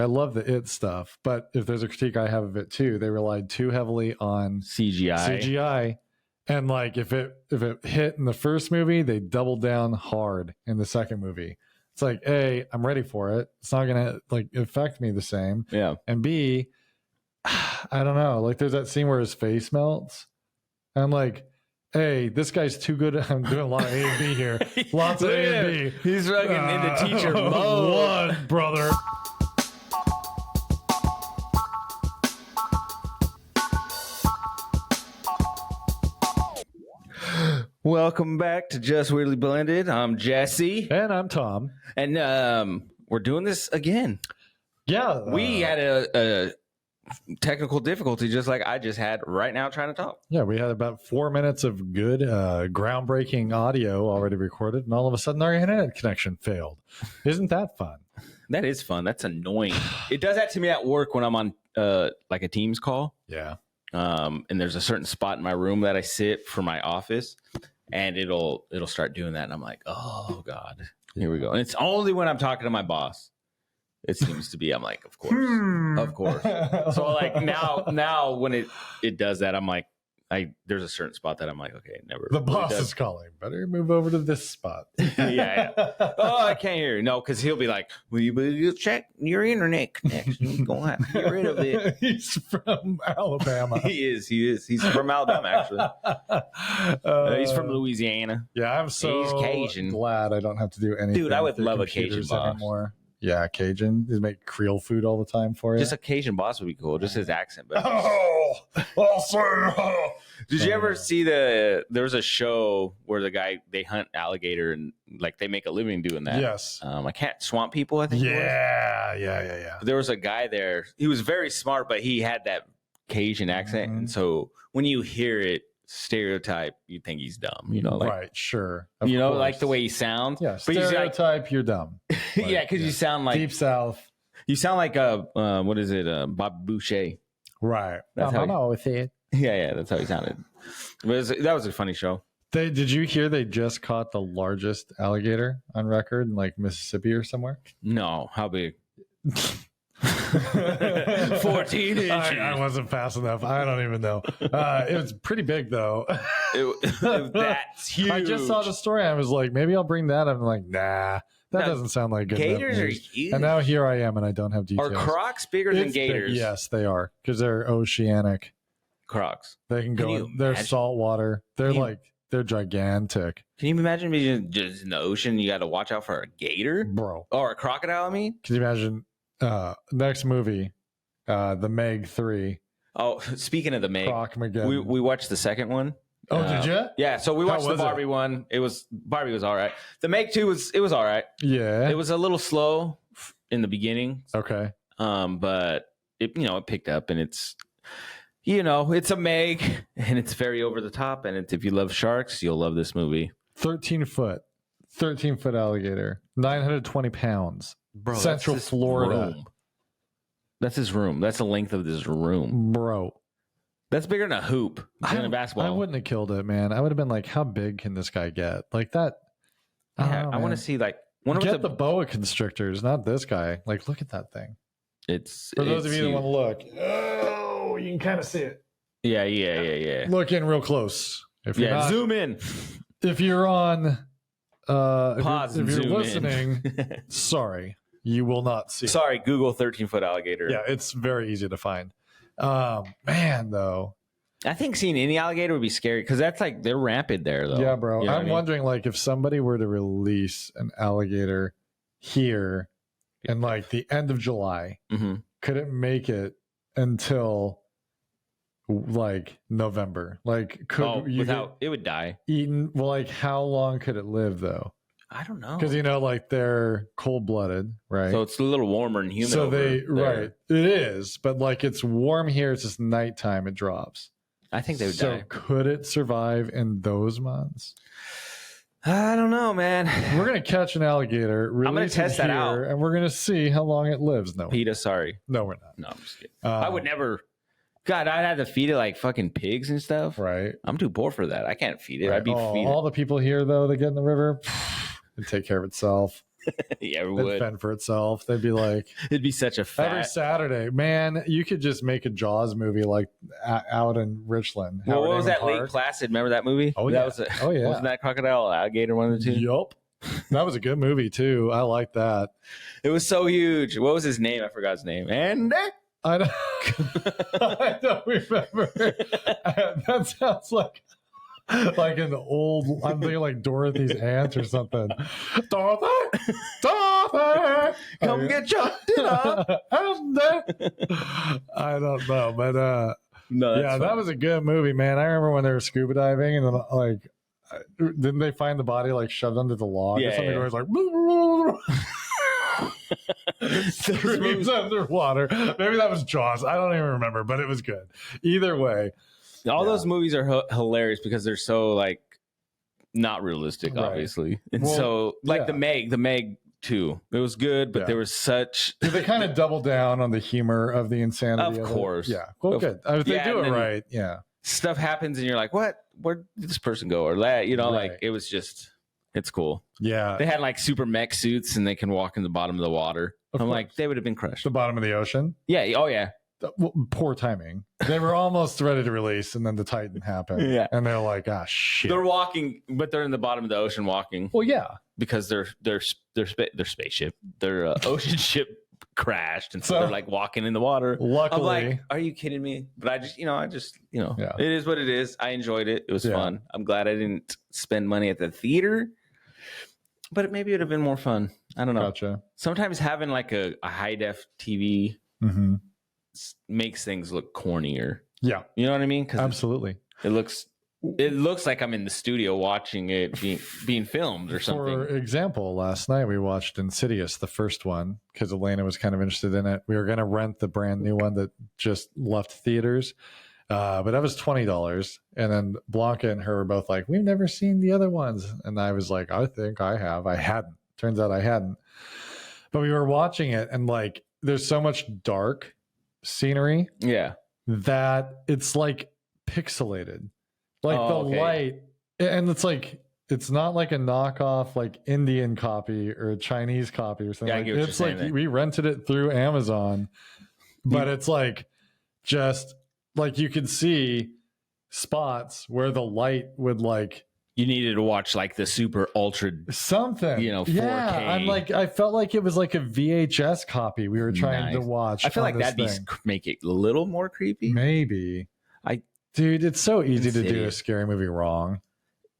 I love the It stuff, but if there's a critique I have of it too, they relied too heavily on CGI. And like if it hit in the first movie, they doubled down hard in the second movie. It's like, A, I'm ready for it. It's not gonna like affect me the same. Yeah. And B, I don't know. Like there's that scene where his face melts. And I'm like, hey, this guy's too good. I'm doing a lot of A and B here. Lots of A and B. He's fucking in the teacher mode. What, brother? Welcome back to Just Weirdly Blended. I'm Jesse. And I'm Tom. And we're doing this again. Yeah. We had a technical difficulty just like I just had right now trying to talk. Yeah, we had about 4 minutes of good, groundbreaking audio already recorded, and all of a sudden our internet connection failed. Isn't that fun? That is fun. That's annoying. It does that to me at work when I'm on like a Teams call. Yeah. And there's a certain spot in my room that I sit for my office, and it'll start doing that, and I'm like, oh God, here we go. And it's only when I'm talking to my boss. It seems to be. I'm like, of course. So like now when it does that, I'm like, there's a certain spot that I'm like, okay, never. The boss is calling. Better move over to this spot. yeah. Oh, I can't hear you. No, because he'll be like, will you check your internet connection? You're gonna have to get rid of it. He's from Alabama. He is. He's from Alabama, actually. He's from Louisiana. Yeah, I'm so He's Cajun. glad I don't have to do anything. Dude, I would love a Cajun boss anymore. Yeah, Cajun. They make Creole food all the time for you. Just a Cajun boss would be cool. Just his accent. But did you ever see there was a show where they hunt alligator and like they make a living doing that? Yes. I can't swamp people, I think. Yeah. But there was a guy there. He was very smart, but he had that Cajun accent. And so when you hear it, stereotype, you think he's dumb, like, right, sure, of course. Like the way he sounds. Yeah, but stereotype, you're dumb. Like, yeah, because you sound like Deep South. You sound like what is it, Bob Boucher? Right. That's how I with it. Yeah, that's how he sounded. That was a funny show. Did you hear they just caught the largest alligator on record in like Mississippi or somewhere? No, how big? 14 inches. I wasn't fast enough. I don't even know. It was pretty big though. That's huge. I just saw the story. I was like, maybe I'll bring that up. I'm like, nah, that doesn't sound like good. Gators are huge. And now here I am, and I don't have details. Are crocs bigger than gators? Big. Yes, they are, because they're oceanic. Crocs. They can go. They're saltwater. They're gigantic. Can you imagine being just in the ocean? You got to watch out for a gator, bro, or a crocodile. I mean, can you imagine? Next movie, the Meg 3. Oh, speaking of the Meg, we watched the second one. Oh, did you? Yeah, so we watched the Barbie one. Barbie was all right. The Meg 2 was all right. Yeah, it was a little slow in the beginning. Okay, but it picked up, and it's a Meg, and it's very over the top, and if you love sharks, you'll love this movie. 13 foot alligator, 920 pounds. Bro, Central Florida. Room. That's his room. That's the length of this room. Bro. That's bigger than a hoop in a basketball. I wouldn't have killed it, man. I would have been like, how big can this guy get? Like that. I want to see the boa constrictors, not this guy. Like, look at that thing. For those of you that want to look. Oh, you can kind of see it. Yeah. Look in real close. Zoom in. If you're on... Pause if you're zoom listening, sorry, you will not see. Sorry, Google 13-foot alligator. Yeah, it's very easy to find. Man, though, I think seeing any alligator would be scary because that's like they're rampant there, though. Yeah, bro. I'm wondering, like, if somebody were to release an alligator here in like the end of July, could it make it until like November? Like, it would die. Eaten? Well, like, how long could it live though? I don't know. Because like they're cold-blooded, right? So it's a little warmer and humid. So right, it is, but like it's warm here. It's just nighttime. It drops. I think they would So die. could it survive in those months? I don't know, man. We're gonna catch an alligator. I'm gonna test that out, and we're gonna see how long it lives. No, PETA, sorry. No, we're not. No, I'm just kidding. I would never. God, I'd have to feed it like fucking pigs and stuff. Right. I'm too poor for that. I can't feed it. Right. I'd be feeding all the people here though that get in the river. And take care of itself. Yeah, it They'd would. fend for itself. They'd be like, It'd be such a every fat. Saturday, man, you could just make a Jaws movie like out in Richland. Well, what Howard was that? Park. Lake Placid. Remember that movie? Oh, That yeah. was Oh, yeah. Wasn't that crocodile alligator one of the two? Yup. That was a good movie too. I like that. It was so huge. What was his name? I forgot his name. And I don't, I don't remember. That sounds like an old. I'm thinking like Dorothy's aunt or something. Dorothy, come get your dinner. I don't know, but no, that's yeah, fun. that was a good movie, man. I remember when they were scuba diving and then like. Didn't they find the body like shoved under the log or something? Where it's like screams underwater. Maybe that was Jaws. I don't even remember, but it was good. Either way, all those movies are hilarious because they're so like not realistic, Right. obviously, and Well, so like yeah. the Meg too. It was good, but Yeah. there was such. they kind of double down on the humor of the insanity. Of it. course. Yeah. Well, good. If they Yeah, do and it then- right. Yeah. Stuff happens and you're like, what? Where did this person go? Or that, Right. like it was just, it's cool. Yeah. They had like super mech suits and they can walk in the bottom of the water. Of I'm course. like, they would have been crushed. The bottom of the ocean. Yeah. Oh yeah. Well, poor timing. They were almost ready to release, and then the Titan happened. Yeah. And they're like, ah, shit. They're walking, but they're in the bottom of the ocean walking Well, yeah. because their spaceship, their ocean ship crashed, and so So- they're like walking in the water. Luckily, I'm like, are you kidding me? But I just, Yeah. it is what it is. I enjoyed it. It was Yeah. fun. I'm glad I didn't spend money at the theater, but maybe it would have been more fun. I don't know. gotcha. Sometimes having like a high def TV Mm-hmm. makes things look cornier. Yeah, You know what I mean? Because absolutely. it looks like I'm in the studio watching it being filmed or something. For example, last night we watched Insidious, the first one, because Elena was kind of interested in it. We were going to rent the brand new one that just left theaters, but that was $20. And then Blanca and her were both like, we've never seen the other ones. And I was like, I think I have. I hadn't. Turns out I hadn't. But we were watching it, and like, there's so much dark scenery Yeah. that it's like pixelated. Like the okay. light, and it's like, it's not like a knockoff like Indian copy or a Chinese copy or something. Yeah, I Like, get what it's you're like saying there. we rented it through Amazon, but it's like just like you could see spots where the light would like You needed to watch like the super ultra. something, You know, 4K. Yeah, I'm like, I felt like it was like a VHS copy we were trying to Nice. watch. I feel on like this that'd thing. make it a little more creepy. Maybe. I- Dude, it's so easy to do a Insidious. scary movie wrong.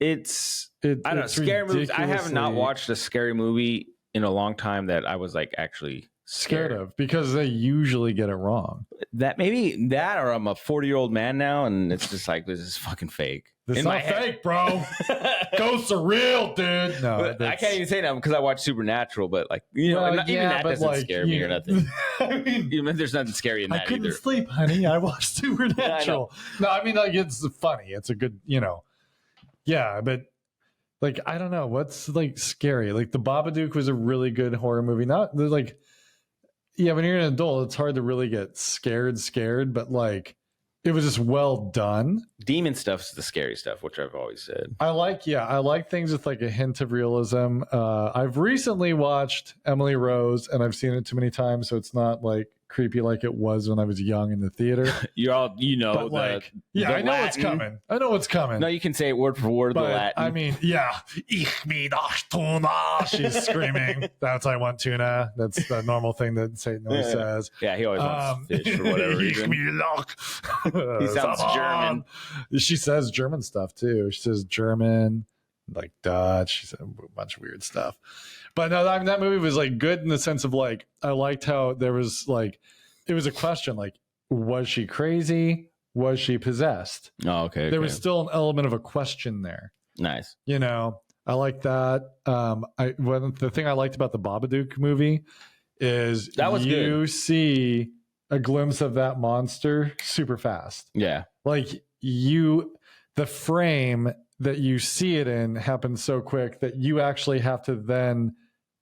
It's I don't know, It's scary movies. I have not ridiculously watched a scary movie in a long time that I was like actually scared of because they usually get it wrong. That maybe that, or I'm a 40-year-old man now, and it's just like this is fucking fake. It's In not my head. fake, bro. Ghosts are real, dude. No, But I that's- can't even say that because I watch Supernatural, but like even that but, doesn't scare me or nothing. I mean, Even there's nothing scary in I that couldn't either. sleep, honey. I watched Supernatural. No, I mean, like, it's funny. It's a good, yeah, but like, I don't know what's like scary. Like, The Babadook was a really good horror movie. Not like, yeah, when you're an adult, it's hard to really get scared, but like, it was just well done. Demon stuff's the scary stuff, which I've always said. I like things with like a hint of realism. I've recently watched Emily Rose, and I've seen it too many times, so it's not like creepy like it was when I was young in the theater. You're all, But like, yeah, I know what's coming. I know what's coming. No, you can say it word for word, the but Latin. I mean, yeah, ich will nach tuna. She's screaming. That's I want tuna. That's the normal thing that Satan always says. yeah, he always wants fish for whatever Ich reason. will nach. He sounds German. She says German stuff too. She says German, like Dutch. She said a bunch of weird stuff. But no, I mean, that movie was like good in the sense of like, I liked how there was like, it was a question like, was she crazy? Was she possessed? Oh, okay. There was still an element of a question there. Nice. I like that. The thing I liked about the Babadook movie is That was you good. see a glimpse of that monster super fast. Yeah. Like the frame that you see it in happens so quick that you actually have to then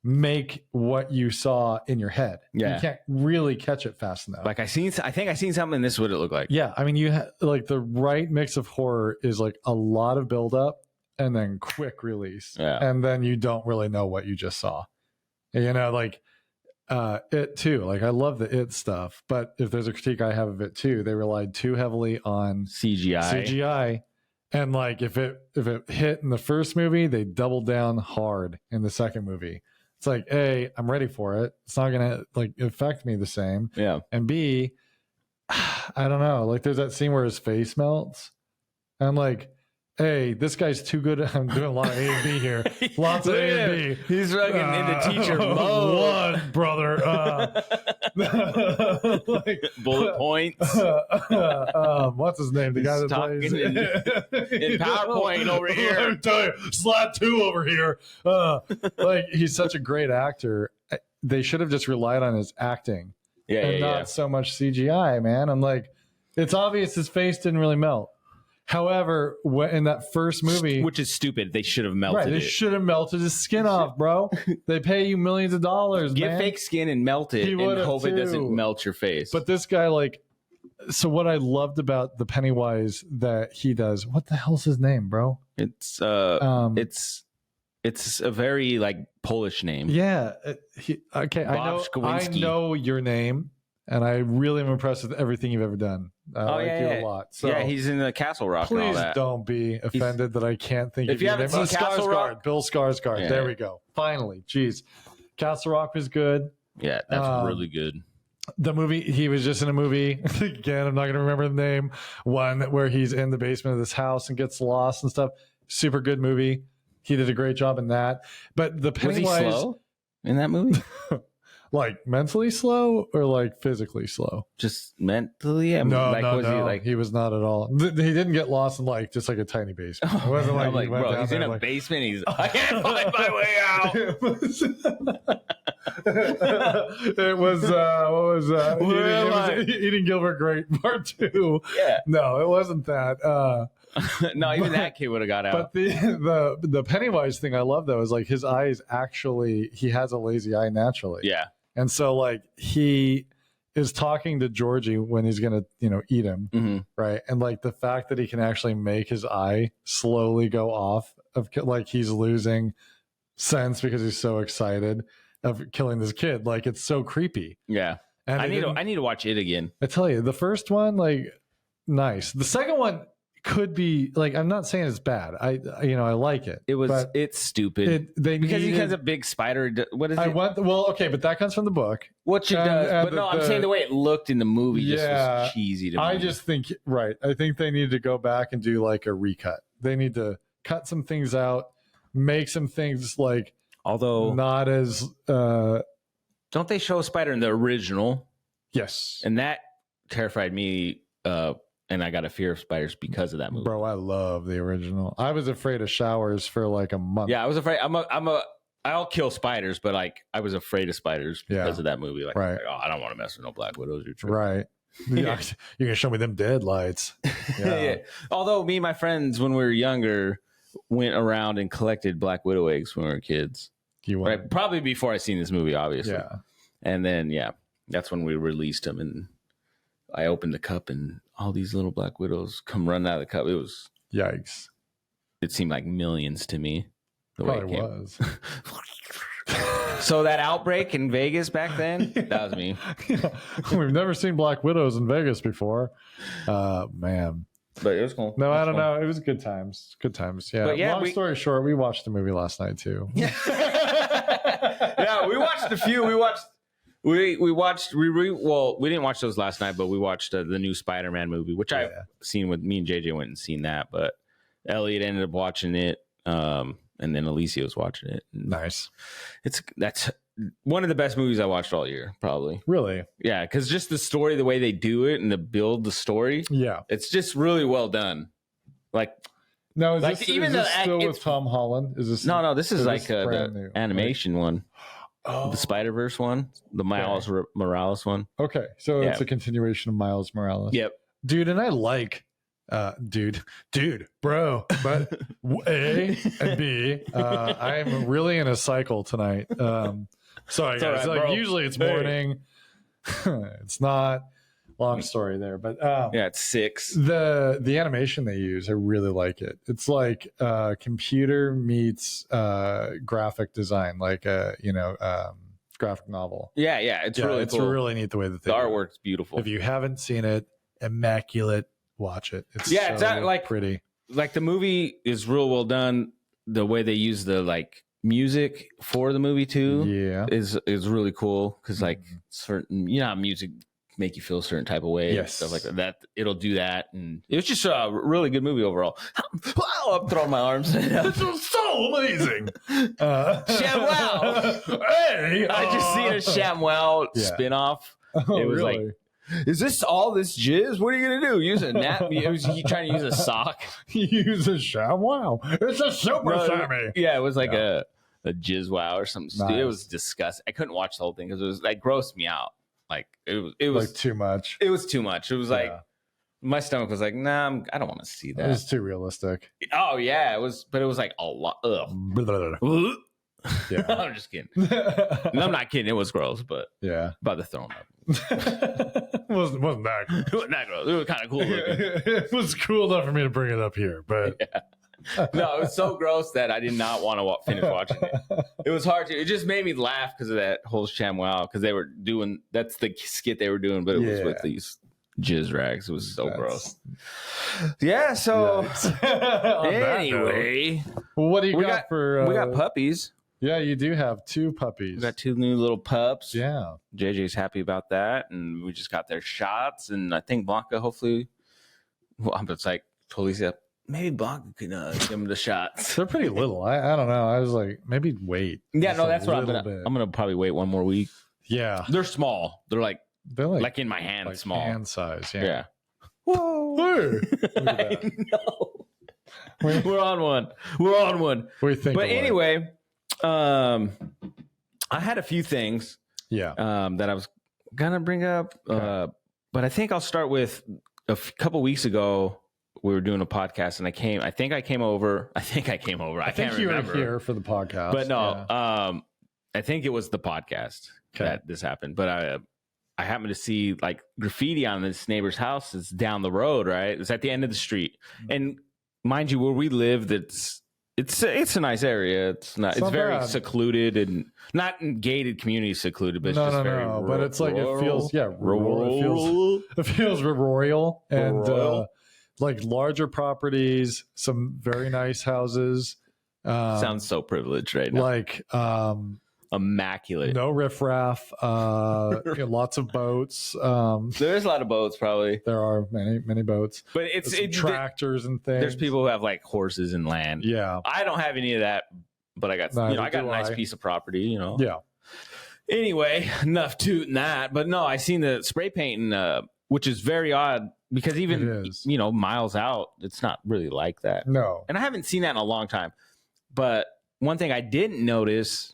make what you saw in your head. Yeah. You can't really catch it fast enough. Like I think I seen something. This is what it looked like. Yeah, I mean, like the right mix of horror is like a lot of buildup and then quick release, Yeah. and then you don't really know what you just saw. You know, like it too. Like I love the it stuff, but if there's a critique I have of it too, they relied too heavily on CGI. And like if it hit in the first movie, they doubled down hard in the second movie. It's like, A, I'm ready for it. It's not gonna like affect me the same. Yeah. And B, I don't know. Like there's that scene where his face melts. And I'm like, hey, this guy's too good. I'm doing a lot of A and B here. Lots of A and B. He's fucking in the teacher mode. What, brother? Like, bullet points. What's his name? The guy that plays in PowerPoint over here. Let me tell you, slide 2 over here. Like he's such a great actor. They should have just relied on his acting, and not so much CGI. Man, I'm like, it's obvious his face didn't really melt. However, in that first movie, which is stupid, they should have melted They should have melted his skin off, bro. They pay you millions of dollars. Get fake skin and melt it, and hope it doesn't melt your face. But this guy, like, so what I loved about the Pennywise that he does. What the hell's his name, bro? It's a very like Polish name. Yeah. Okay. Bob I know your name. And I really am impressed with everything you've ever done. I like you a lot. So yeah, he's in the Castle Rock and all that. Please don't be offended that I can't think of your name. If you haven't seen Castle Rock, Bill Skarsgård. Yeah. There we go. Finally. Jeez. Castle Rock was good. Yeah, that's really good. The movie, he was just in a movie. Again, I'm not going to remember the name. One where he's in the basement of this house and gets lost and stuff. Super good movie. He did a great job in that. But the Pennywise... Was he slow in that movie? Like mentally slow or like physically slow? Just mentally? No. He was not at all. He didn't get lost in like just like a tiny basement. It wasn't like, like bro, he's in a basement. He's I can't find my way out. It was what was Eating Gilbert Grape Part 2. Yeah. No, it wasn't that. No, even that kid would have got out. But the Pennywise thing I love though is like his eyes actually, he has a lazy eye naturally. Yeah. And so like he is talking to Georgie when he's gonna eat him, right? And like the fact that he can actually make his eye slowly go off of like he's losing sense because he's so excited of killing this kid, like it's so creepy. Yeah. And I need to watch it again. I tell you, the first one, like, nice. The second one could be like, I'm not saying it's bad. I like it. It's stupid. Because he has a big spider. What is it? Okay, but that comes from the book. What she does. But no, I'm saying the way it looked in the movie just was cheesy to me. I just think, right. I think they need to go back and do like a recut. They need to cut some things out, make some things like, although not as, don't they show a spider in the original? Yes. And that terrified me, and I got a fear of spiders because of that movie. Bro, I love the original. I was afraid of showers for like a month. Yeah, I was afraid. I'll kill spiders, but like I was afraid of spiders because of that movie. Like, right. I don't want to mess with no Black Widows. Right. You're gonna show me them dead lights. Yeah. Although me and my friends, when we were younger, went around and collected Black Widow eggs when we were kids. Right? Probably before I seen this movie, obviously. Yeah. And then that's when we released them, and I opened the cup, and all these little Black Widows come running out of the cup. It was yikes. It seemed like millions to me. Probably was. So that outbreak in Vegas back then, that was me. Yeah. We've never seen Black Widows in Vegas before. Man. But it was cool. No, I don't know. It was good times. Good times. Yeah. But long story short, we watched the movie last night too. Yeah, we watched a few. We didn't watch those last night, but we watched the new Spider-Man movie, which I've seen with me and JJ went and seen that, but Elliot ended up watching it. And then Alicia was watching it. Nice. That's one of the best movies I watched all year, probably. Really? Yeah, because just the story, the way they do it and the story. Yeah. It's just really well done. Like, no, is this still with Tom Holland? Is this no, this is like the animation one. Oh. The Spider-Verse one, the Miles Morales one. Okay, so it's a continuation of Miles Morales. Yep. Dude, and I like dude, bro, but A and B, I am really in a cycle tonight. Sorry guys, usually it's morning. It's not, long story there, but yeah, it's 6. The animation they use, I really like it. It's like computer meets graphic design, like graphic novel. Yeah, it's really it's cool. really neat the way that they the do it. artwork's beautiful. If you haven't seen it, immaculate. Watch it. It's pretty. Like the movie is real well done. The way they use the like music for the movie too, is really cool because like certain how music make you feel a certain type of way, and stuff like that. It'll do that, and it was just a really good movie overall. Wow, I'm throwing my arms. This was so amazing. ShamWow! Hey, I just seen a ShamWow spinoff. Oh, it was really? like, is this all this jizz? What are you gonna do? Use a nap? Was he trying to use a sock? Use a ShamWow. It's a super Sammy. Yeah, it was like a jizz wow or something. Nice. It was disgusting. I couldn't watch the whole thing because it was like grossed me out. Like it was like too much. It was too much. It was like my stomach was like, nah, I don't want to see that. It was too realistic. Oh yeah, it was, but it was like a lot. Yeah, I'm just kidding. No, I'm not kidding. It was gross, but about to throw him up. wasn't that gross. It wasn't that gross. It was kind of cool looking. It was cool enough for me to bring it up here, but no, it was so gross that I did not want to finish watching it. It was hard to. It just made me laugh because of that whole ShamWow, because they were doing that's the skit they were doing, but it was with these jizz rags. It was so gross. Yeah. So anyway, what do you got for? We got puppies. Yeah, you do have 2 puppies. We got 2 new little pups. Yeah. JJ's happy about that. And we just got their shots. And I think Blanca, hopefully, it's like, Policia, maybe Blanca can give them the shots. They're pretty little. I don't know. I was like, maybe wait. Yeah, no, that's what I'm going to probably wait one more week. Yeah. They're small. They're like in my hand, like small. Hand size. Yeah. Whoa. I know. We're on one. We're on one. But anyway... I had a few things that I was gonna bring up, but I think I'll start with a couple weeks ago. We were doing a podcast, and I think I came over. I can't remember. You were here for the podcast, but no. I think it was the podcast that this happened. But I happened to see like graffiti on this neighbor's house. It's down the road, right? It's at the end of the street, and mind you, where we live, it's a nice area. It's very secluded and not in gated community secluded, but it's just very rural. But it's like it feels rural. It feels rural and like larger properties, some very nice houses. Sounds so privileged right now. Like immaculate. No riffraff. Lots of boats. There's a lot of boats, probably. There are many boats. But it's tractors and things. There's people who have like horses and land. Yeah. I don't have any of that, but I got I got a nice piece of property, Yeah. Anyway, enough tooting that. But no, I seen the spray painting, which is very odd because even miles out, it's not really like that. No. And I haven't seen that in a long time. But one thing I didn't notice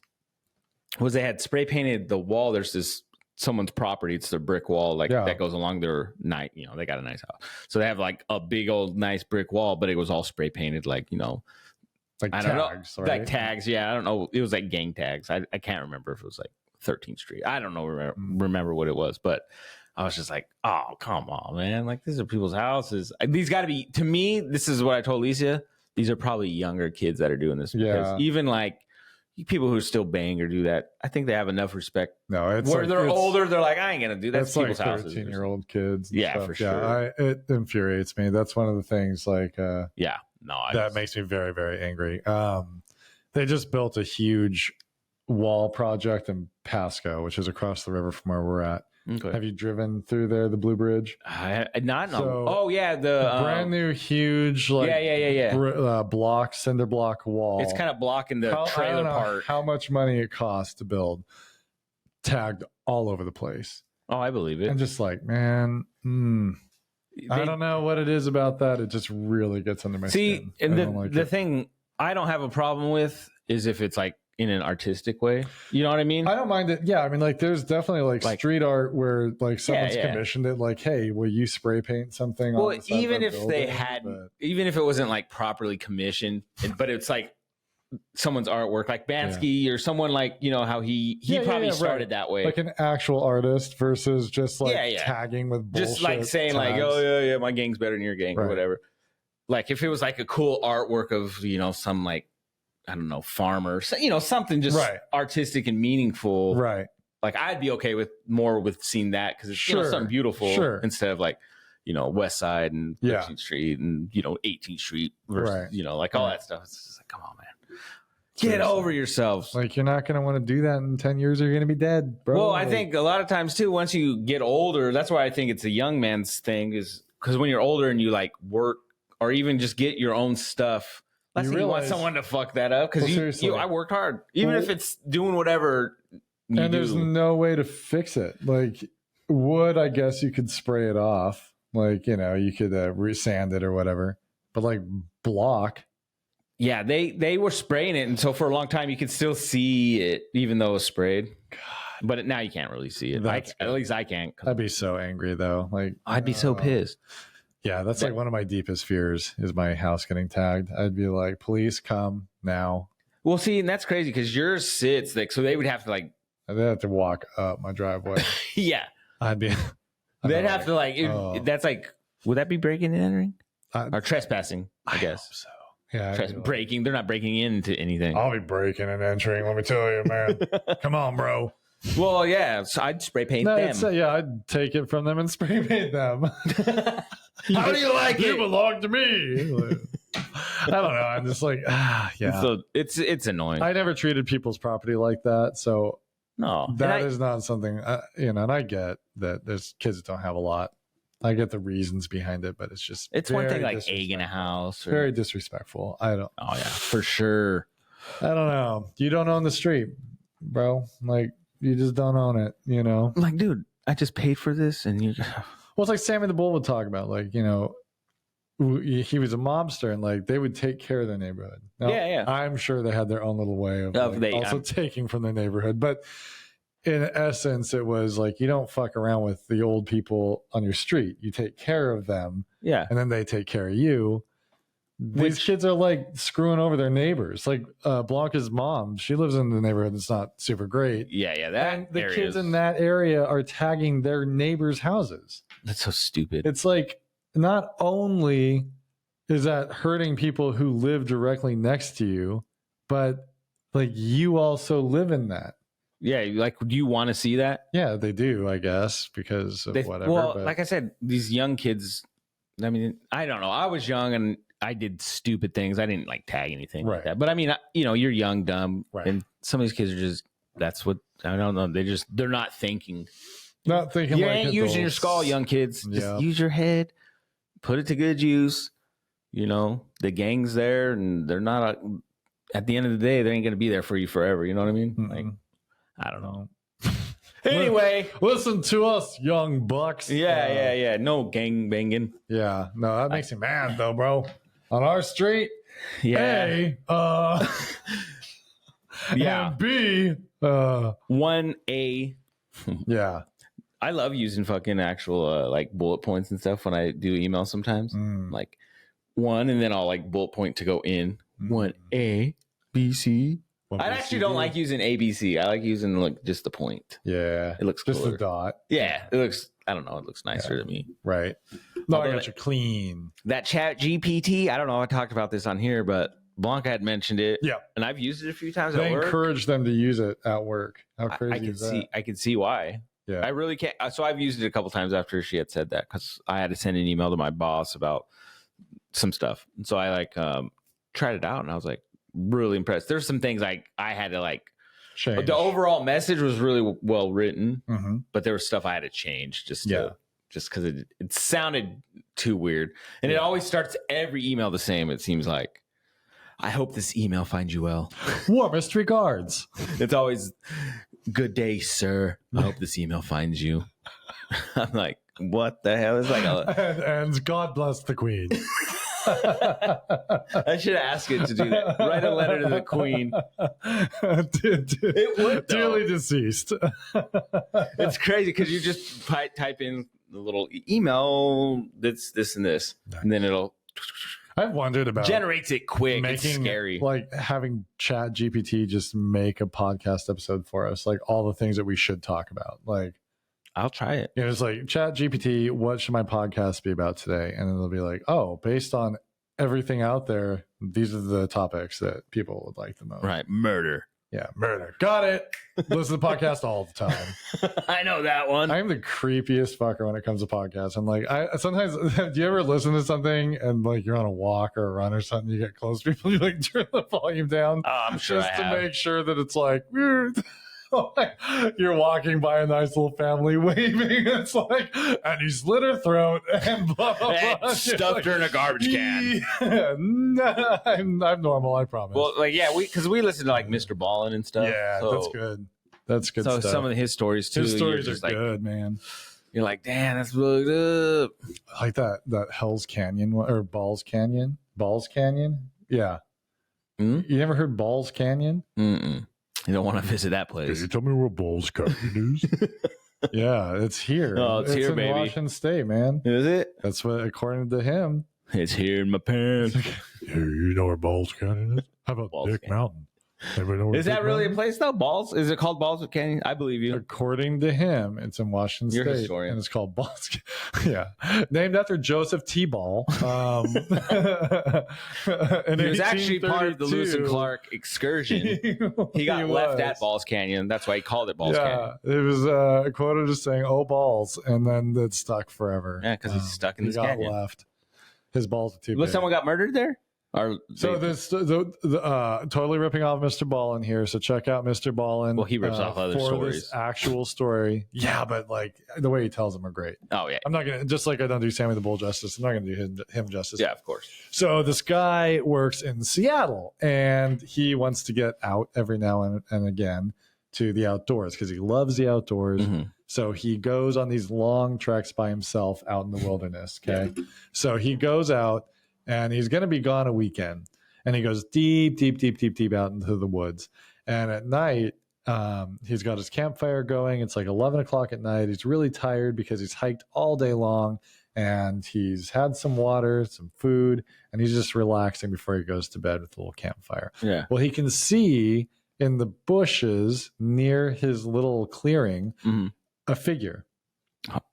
was they had spray painted the wall. There's someone's property. It's their brick wall that goes along their night. They got a nice house. So they have like a big old nice brick wall, but it was all spray painted like tags, right? Like tags. Yeah. I don't know. It was like gang tags. I can't remember if it was like 13th Street. I don't know. Remember what it was, but I was just like, oh, come on, man. Like these are people's houses. These got to be, to me, this is what I told Alicia. These are probably younger kids that are doing this because even like, people who still bang or do that, I think they have enough respect. No, it's where they're older. They're like, I ain't gonna do that. That's people's like houses. 13-year-old kids. Yeah, stuff. For sure. It infuriates me. That's one of the things. Like, that makes me very, very angry. They just built a huge wall project in Pasco, which is across the river from where we're at. Okay. Have you driven through there, the Blue Bridge? The brand new huge cinder block wall. It's kind of blocking the trailer part. How much money it costs to build, tagged all over the place. Oh, I believe it. And just like, man, I don't know what it is about that. It just really gets under my skin. And the thing I don't have a problem with is if it's like in an artistic way. You know what I mean? I don't mind it. Yeah. I mean, like there's definitely like street art where like someone's commissioned it. Like, hey, will you spray paint something? Well, even if they had, even if it wasn't like properly commissioned, but it's like someone's artwork, like Bansky or someone like, you know, how he probably started that way. Like an actual artist versus just like tagging with bullshit. Just like saying like, oh yeah, my gang's better than your gang or whatever. Like if it was like a cool artwork of, you know, some like, I don't know, farmer, you know, something just artistic and meaningful. Right. Like I'd be okay with seeing that because it's you know, something beautiful instead of like, you know, West Side and 13th Street and, you know, 18th Street versus, you know, like all that stuff. It's just like, come on, man. Get over yourselves. Like you're not going to want to do that in 10 years or you're going to be dead, bro. Well, I think a lot of times too, once you get older, that's why I think it's a young man's thing is because when you're older and you like work or even just get your own stuff, let's say you want someone to fuck that up because I worked hard, even if it's doing whatever. There's no way to fix it. Like wood, I guess you could spray it off. Like, you know, you could resand it or whatever, but like block. Yeah, they were spraying it, and so for a long time you could still see it, even though it was sprayed. God. But now you can't really see it. At least I can't. I'd be so angry though. Like I'd be so pissed. Yeah, that's like one of my deepest fears is my house getting tagged. I'd be like, police come now. Well, see, and that's crazy because yours sits like so they would have to like. I'd have to walk up my driveway. Yeah, I'd be. They'd have to like. That's like. Would that be breaking and entering or trespassing? I guess so. Yeah, breaking. They're not breaking into anything. I'll be breaking and entering. Let me tell you, man. Come on, bro. Well, yeah. So I'd spray paint them. I'd take it from them and spray paint them. How do you like it? You belong to me. I don't know. I'm just like, yeah. So it's annoying. I never treated people's property like that, so no, that is not something. You know, and I get that there's kids that don't have a lot. I get the reasons behind it, but it's one thing like egging a house. Very disrespectful. I don't. Oh yeah, for sure. I don't know. You don't own the street, bro. Like you just don't own it. You know. Like, dude, I just paid for this, and you. Well, it's like Sammy the Bull would talk about, like, you know, he was a mobster, and like they would take care of their neighborhood. Now, yeah. I'm sure they had their own little way of also taking from their neighborhood, but. In essence, it was like you don't fuck around with the old people on your street. You take care of them, and then they take care of you. These kids are like screwing over their neighbors. Like Blanca's mom, she lives in the neighborhood that's not super great. Yeah, and the kids in that area are tagging their neighbors' houses. That's so stupid. It's like not only is that hurting people who live directly next to you, but like you also live in that. Yeah, like, do you want to see that? Yeah, they do, I guess, because of whatever. Well, like I said, these young kids, I mean, I don't know. I was young and I did stupid things. I didn't like tag anything like that. But I mean, you know, you're young, dumb, and some of these kids are just, that's what, I don't know. They're not thinking. Not thinking you like ain't using your skull, young kids. Just use your head, put it to good use. You know, the gang's there and they're not, at the end of the day, they ain't going to be there for you forever. You know what I mean? Like, I don't know. Anyway, listen to us, young bucks. Yeah. No gang banging. Yeah, no, that makes me mad though, bro. On our street, A, and B, 1A. Yeah, I love using fucking actual like bullet points and stuff when I do email sometimes. Like 1, and then I'll like bullet point to go in 1A, B, C. I actually don't like using ABC. I like using like just the point. Yeah, it looks cooler. Just the dot. Yeah, it looks. I don't know. It looks nicer to me. Right. No, I got you clean. That Chat GPT. I don't know. I talked about this on here, but Blanca had mentioned it. Yeah, and I've used it a few times. They at work. encourage them to use it at work. How crazy is that? I can see why. Yeah, I really can't. So I've used it a couple times after she had said that because I had to send an email to my boss about some stuff, and so I like tried it out, and I was like. Really impressed. There's some things like I had to like change. The overall message was really well written, but there was stuff I had to change just because it sounded too weird. And it always starts every email the same. It seems like I hope this email finds you well. Warmest regards. It's always good day, sir. I hope this email finds you. I'm like, what the hell? It's like and God bless the Queen. I should ask it to do that. Write a letter to the Queen. It would, dearly deceased. It's crazy because you just type in the little email that's this and this, and then it'll I've wondered about generates it quick. It's scary. Like having Chat GPT just make a podcast episode for us, like all the things that we should talk about. Like, I'll try it. It's like, Chat GPT, what should my podcast be about today? And then they'll be like, oh, based on everything out there, these are the topics that people would like the most. Right. Murder. Yeah, murder. Got it. Listen to the podcast all the time. I know that one. I'm the creepiest fucker when it comes to podcasts. I'm like, I sometimes, do you ever listen to something and like you're on a walk or a run or something, you get close to people, you like turn the volume down? Oh, I'm sure just to make sure that it's like, you're walking by a nice little family waving. It's like, and he slit her throat and blah, blah, blah. And stuffed her in a garbage can. Yeah, nah, I'm normal, I promise. Well, like, yeah, because we listen to like Mr. Ballin and stuff. Yeah, so, that's good. That's good so stuff. some of his stories too. His stories are like, good, man. You're like, damn, that's really good. I like that Hell's Canyon one, or Balls Canyon. Yeah. Mm? You never heard Balls Canyon? Mm-mm. You don't want to visit that place. Can you tell me where Balls Canyon is? Yeah, it's here. Oh, it's here, in baby. Washington State, man. Is it? That's what, according to him. It's here in my pants. Yeah, you know where Balls Canyon is? How about Balls Dick Canyon. Mountain? Everybody know where Is Dick that really Mountain a place though? Balls? Is it called Balls Canyon? I believe you. According to him, it's in Washington You're a State, historian. and it's called Balls. Yeah, named after Joseph T. Ball. He was actually part of the Lewis and 1832. Clark excursion. He got left at Balls Canyon. That's why he called it Balls Canyon. It was quoted as saying, "Oh balls," and then it stuck forever. Yeah, because he's stuck in he this got canyon. left. His balls are too Was big. someone got murdered there? Or So this totally ripping off Mr. Ballin here. So check out Mr. Ballin. Well, he rips off other for stories. This actual story. Yeah, but like the way he tells them are great. Oh yeah, I'm not gonna, just like I don't do Sammy the Bull justice, I'm not gonna do him justice. yeah, of course. So this guy works in Seattle and he wants to get out every now and again to the outdoors because he loves the outdoors. Mm-hmm. So he goes on these long treks by himself out in the wilderness. Okay. So he goes out and he's going to be gone a weekend. And he goes deep out into the woods. And at night, he's got his campfire going. It's like 11 o'clock at night. He's really tired because he's hiked all day long and he's had some water, some food, and he's just relaxing before he goes to bed with a little campfire. Yeah. Well, he can see in the bushes near his little clearing a figure.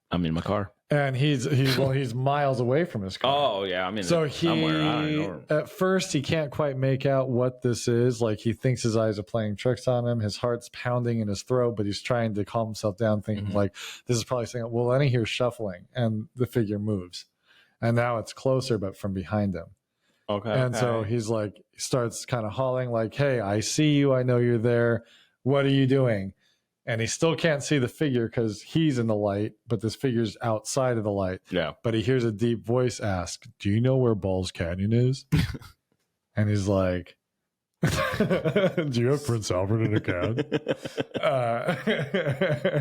I'm in my car. And he's miles away from his car. Oh yeah, I'm in. So somewhere. I don't know. At first he can't quite make out what this is. Like he thinks his eyes are playing tricks on him. His heart's pounding in his throat, but he's trying to calm himself down, thinking like this is probably saying. Well, then he hears shuffling, and the figure moves, and now it's closer, but from behind him. Okay. And so he's like, he starts kind of hauling, like, "Hey, I see you. I know you're there. What are you doing?" And he still can't see the figure because he's in the light, but this figure's outside of the light. Yeah. But he hears a deep voice ask, "Do you know where Balls Canyon is?" And he's like, "Do you have Prince Albert in a can?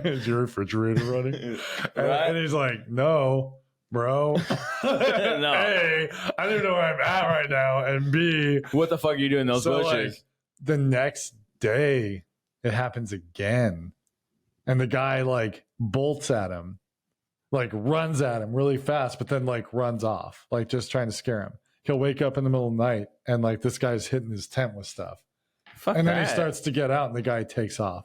Is your refrigerator running?" And he's like, "No, bro. No. A, I don't know where I'm at right now. And B, What the fuck are you doing in those bushes? like, the next day, it happens again. And the guy like bolts at him, like runs at him really fast, but then like runs off, like just trying to scare him. He'll wake up in the middle of the night and like this guy's hitting his tent with stuff. Fuck And then that. he starts to get out and the guy takes off.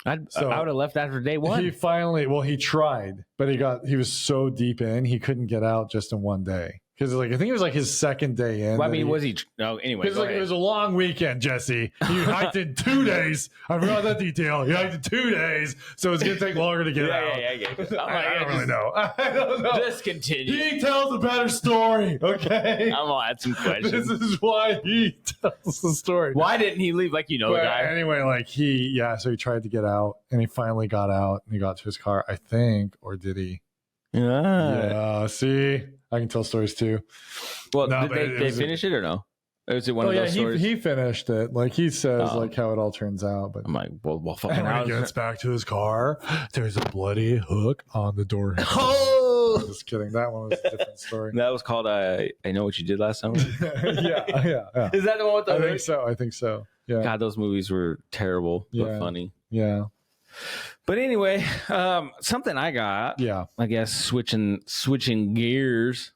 I would have left after day one. He finally, he tried, but he was so deep in, he couldn't get out just in one day. Because like I think it was like his second day in. Well, I mean, was he? No, anyway. Because like it was a long weekend, Jesse. He hiked in 2 days. I forgot that detail. He hiked in 2 days, so it's gonna take longer to get out. Yeah. I don't really know. I don't know. Just continue. He tells a better story. Okay. I'm gonna add some questions. This is why he tells the story. Why didn't he leave? Like, the But guy. anyway, like so he tried to get out, and he finally got out, and he got to his car, I think, or did he? Yeah. See, I can tell stories too. Well, No, did but they finish it or no? Or is it one of those stories? He finished it. Like he says, like how it all turns out. But I'm like, well, fucking and when hell. he gets back to his car, there's a bloody hook on the door. Oh! Just kidding. That one was a different story. That was called I Know What You Did Last Summer. yeah. Is that the one with the I think so. Yeah. God, those movies were terrible but funny. Yeah. But anyway, something I got. Yeah. I guess switching gears.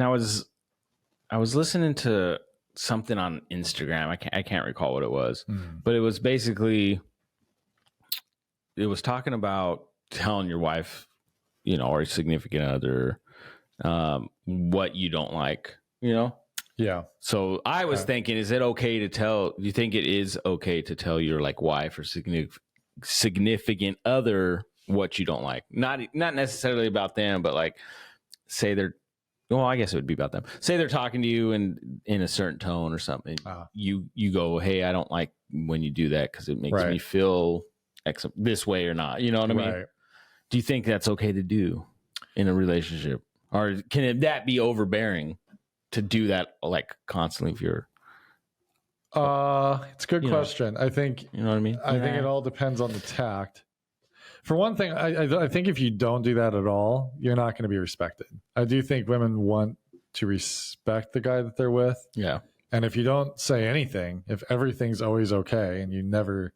I was listening to something on Instagram. I can't recall what it was, but it was basically, it was talking about telling your wife, you know, or a significant other, what you don't like, you know? Yeah. So I was thinking, is it okay to tell, do you think it is okay to tell your like wife or significant other what you don't like? Not necessarily about them, but like say they're, well, I guess it would be about them. Say they're talking to you in a certain tone or something. You go, hey, I don't like when you do that because it makes me feel this way or not. You know what I mean? Do you think that's okay to do in a relationship? Or can that be overbearing to do that like constantly if you're... It's a good question. I think, you know what I mean? I think it all depends on the tact. For one thing, I think if you don't do that at all, you're not going to be respected. I do think women want to respect the guy that they're with. Yeah. And if you don't say anything, if everything's always okay and you never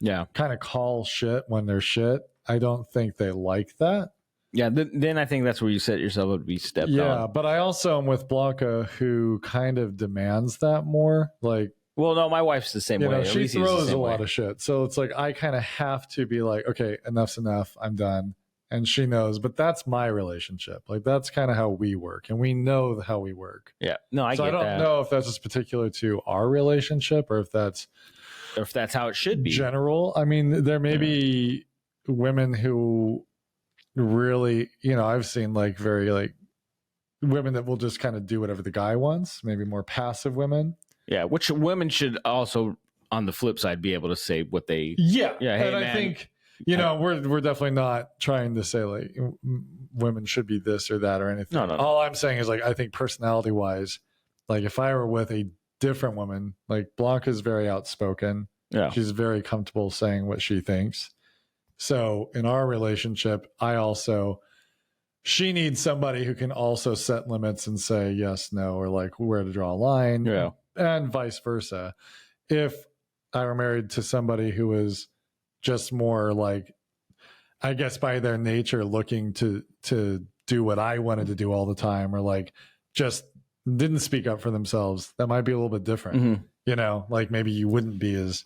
kind of call shit when there's shit, I don't think they like that. Yeah, then I think that's where you set yourself up to be stepped on. Yeah, but I also am with Blanca, who kind of demands that more. Like, well, no, my wife's the same way. Know, she throws a lot of shit. So it's like I kind of have to be like, okay, enough's enough. I'm done. And she knows, but that's my relationship. Like, that's kind of how we work. And we know how we work. Yeah. No, I get that. So I don't know if that's just particular to our relationship or if that's how it should be. General. I mean, there may be women who really, you know, I've seen like very like women that will just kind of do whatever the guy wants, maybe more passive women. Yeah, which women should also, on the flip side, be able to say what they... Yeah, hey, and man, I think, you know, we're definitely not trying to say, like, women should be this or that or anything. No. All I'm saying is, like, I think personality-wise, like, if I were with a different woman, like, Blanca's very outspoken. Yeah. She's very comfortable saying what she thinks. So, in our relationship, she needs somebody who can also set limits and say yes, no, or, like, where to draw a line. Yeah. And vice versa. If I were married to somebody who was just more like, I guess by their nature, looking to do what I wanted to do all the time, or like just didn't speak up for themselves, that might be a little bit different. Mm-hmm. You know, like maybe you wouldn't be as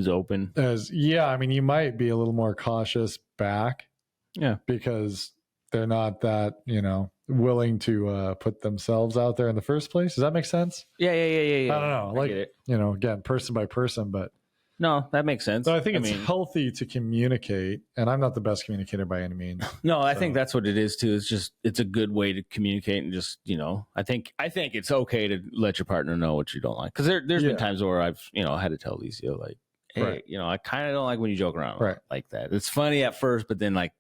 open as, I mean, you might be a little more cautious back. Yeah. Because they're not that, you know, willing to put themselves out there in the first place. Does that make sense? Yeah. I don't know. Like, you know, again, person by person, but no, that makes sense. So I think it's healthy to communicate, and I'm not the best communicator by any means. No, I think that's what it is too. It's a good way to communicate, and just, you know, I think it's okay to let your partner know what you don't like, because there's been times where I've, you know, had to tell Alicia, like, hey, you know, I kind of don't like when you joke around like that. It's funny at first, but then like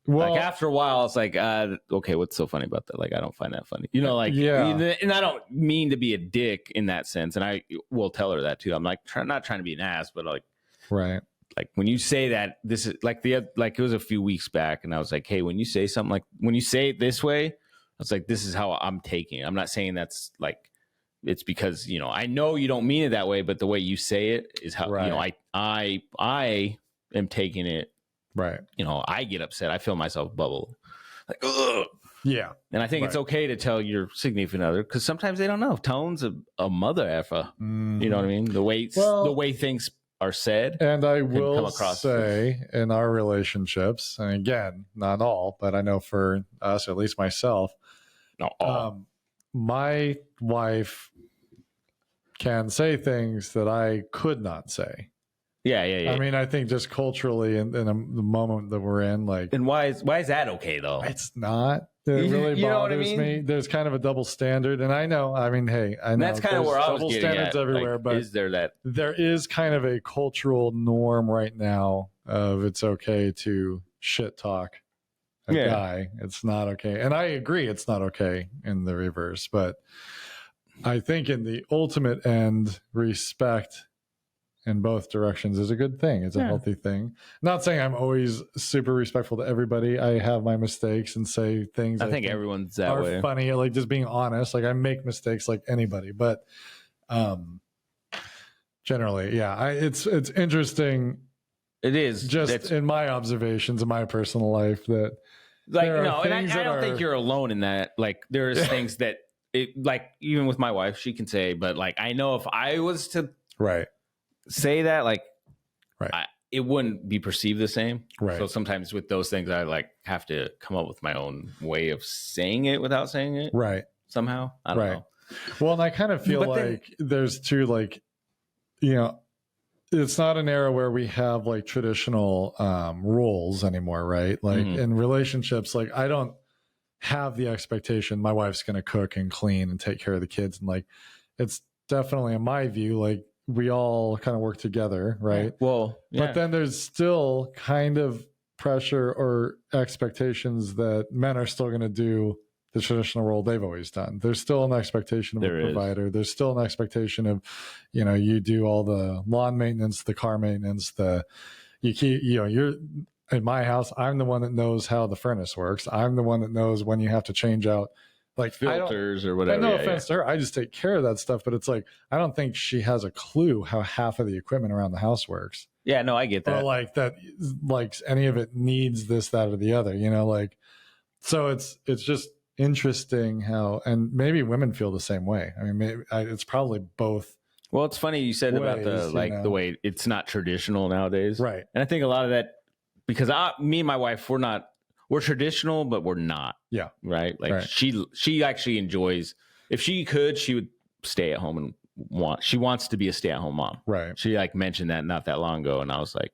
well, like after a while, it's like, okay, what's so funny about that? Like, I don't find that funny. You know, like, and I don't mean to be a dick in that sense. And I will tell her that too. I'm like, not trying to be an ass, but like, like when you say that, this is like like it was a few weeks back, and I was like, hey, when you say something, like when you say it this way, I was like, this is how I'm taking it. I'm not saying that's like, it's because, you know, I know you don't mean it that way, but the way you say it is how, you know, I am taking it. Right. You know, I get upset. I feel myself bubble. Like, ugh. Yeah. And I think it's okay to tell your significant other, because sometimes they don't know. Tone's a mother effer. Mm-hmm. You know what I mean? The way things are said. And I will say, in our relationships, and again, not all, but I know for us, at least myself, not all. My wife can say things that I could not say. Yeah. I mean, I think just culturally in the moment that we're in, like, and why is that okay though? It's not. It really bothers me. There's kind of a double standard, and I know. I mean, hey, I know that's kind of where I was double getting standards at. everywhere. Like, but is there that? There is kind of a cultural norm right now of it's okay to shit talk a guy. It's not okay, and I agree, it's not okay in the reverse. But I think in the ultimate end, respect in both directions is a good thing. It's a healthy thing. Not saying I'm always super respectful to everybody. I have my mistakes and say things I think everyone's that way. Funny, like just being honest. Like I make mistakes like anybody, but generally, it's interesting. It is just in my observations in my personal life that like, and I don't think you're alone in that. Like, there's things that like, even with my wife, she can say, but like, I know if I was to say that, like, it wouldn't be perceived the same. Right. So sometimes with those things, I like have to come up with my own way of saying it without saying it. Right. Somehow. I don't know. Well, and I kind of feel like there's two, like, it's not an era where we have like traditional rules anymore, right? Like in relationships, like I don't have the expectation my wife's going to cook and clean and take care of the kids. And like, it's definitely, in my view, like we all kind of work together, right? Well, but then there's still kind of pressure or expectations that men are still going to do the traditional role they've always done. There's still an expectation of a provider. There's still an expectation of, you do all the lawn maintenance, the car maintenance, you're in my house. I'm the one that knows how the furnace works. I'm the one that knows when you have to change out like filters or whatever. No offense to her. I just take care of that stuff, but it's like, I don't think she has a clue how half of the equipment around the house works. Yeah, no, I get that. Or like that, like any of it needs this, that, or the other, like, so it's just interesting how, and maybe women feel the same way. I mean, maybe it's probably both. Well, it's funny you said about the way it's not traditional nowadays. Right. And I think a lot of that, because me and my wife, we're traditional, but we're not. Yeah. Right. Like she actually enjoys, if she could, she would stay at home and she wants to be a stay-at-home mom. Right. She like mentioned that not that long ago. And I was like,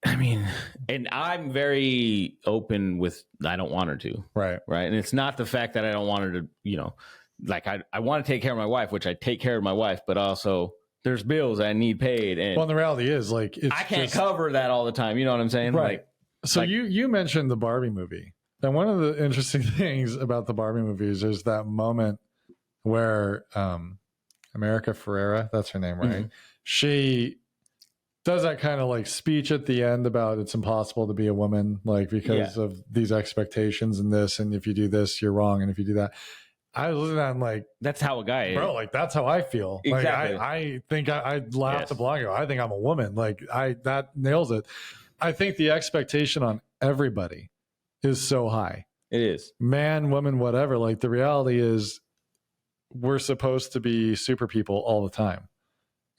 I mean, and I'm very open with, I don't want her to. Right. Right. And it's not the fact that I don't want her to, like I want to take care of my wife, which I take care of my wife, but also there's bills I need paid. And the reality is like, I can't cover that all the time. You know what I'm saying? Right. Like, so you mentioned the Barbie movie. And one of the interesting things about the Barbie movies is that moment where America Ferrera, that's her name, right? Mm-hmm. She does that kind of like speech at the end about it's impossible to be a woman, like because of these expectations and this, and if you do this, you're wrong, and if you do that. I was looking at him like, that's how a guy is. Bro, like that's how I feel. Exactly. Like I think I laughed a blog ago. I think I'm a woman. Like that nails it. I think the expectation on everybody is so high. It is. Man, woman, whatever. Like the reality is we're supposed to be super people all the time.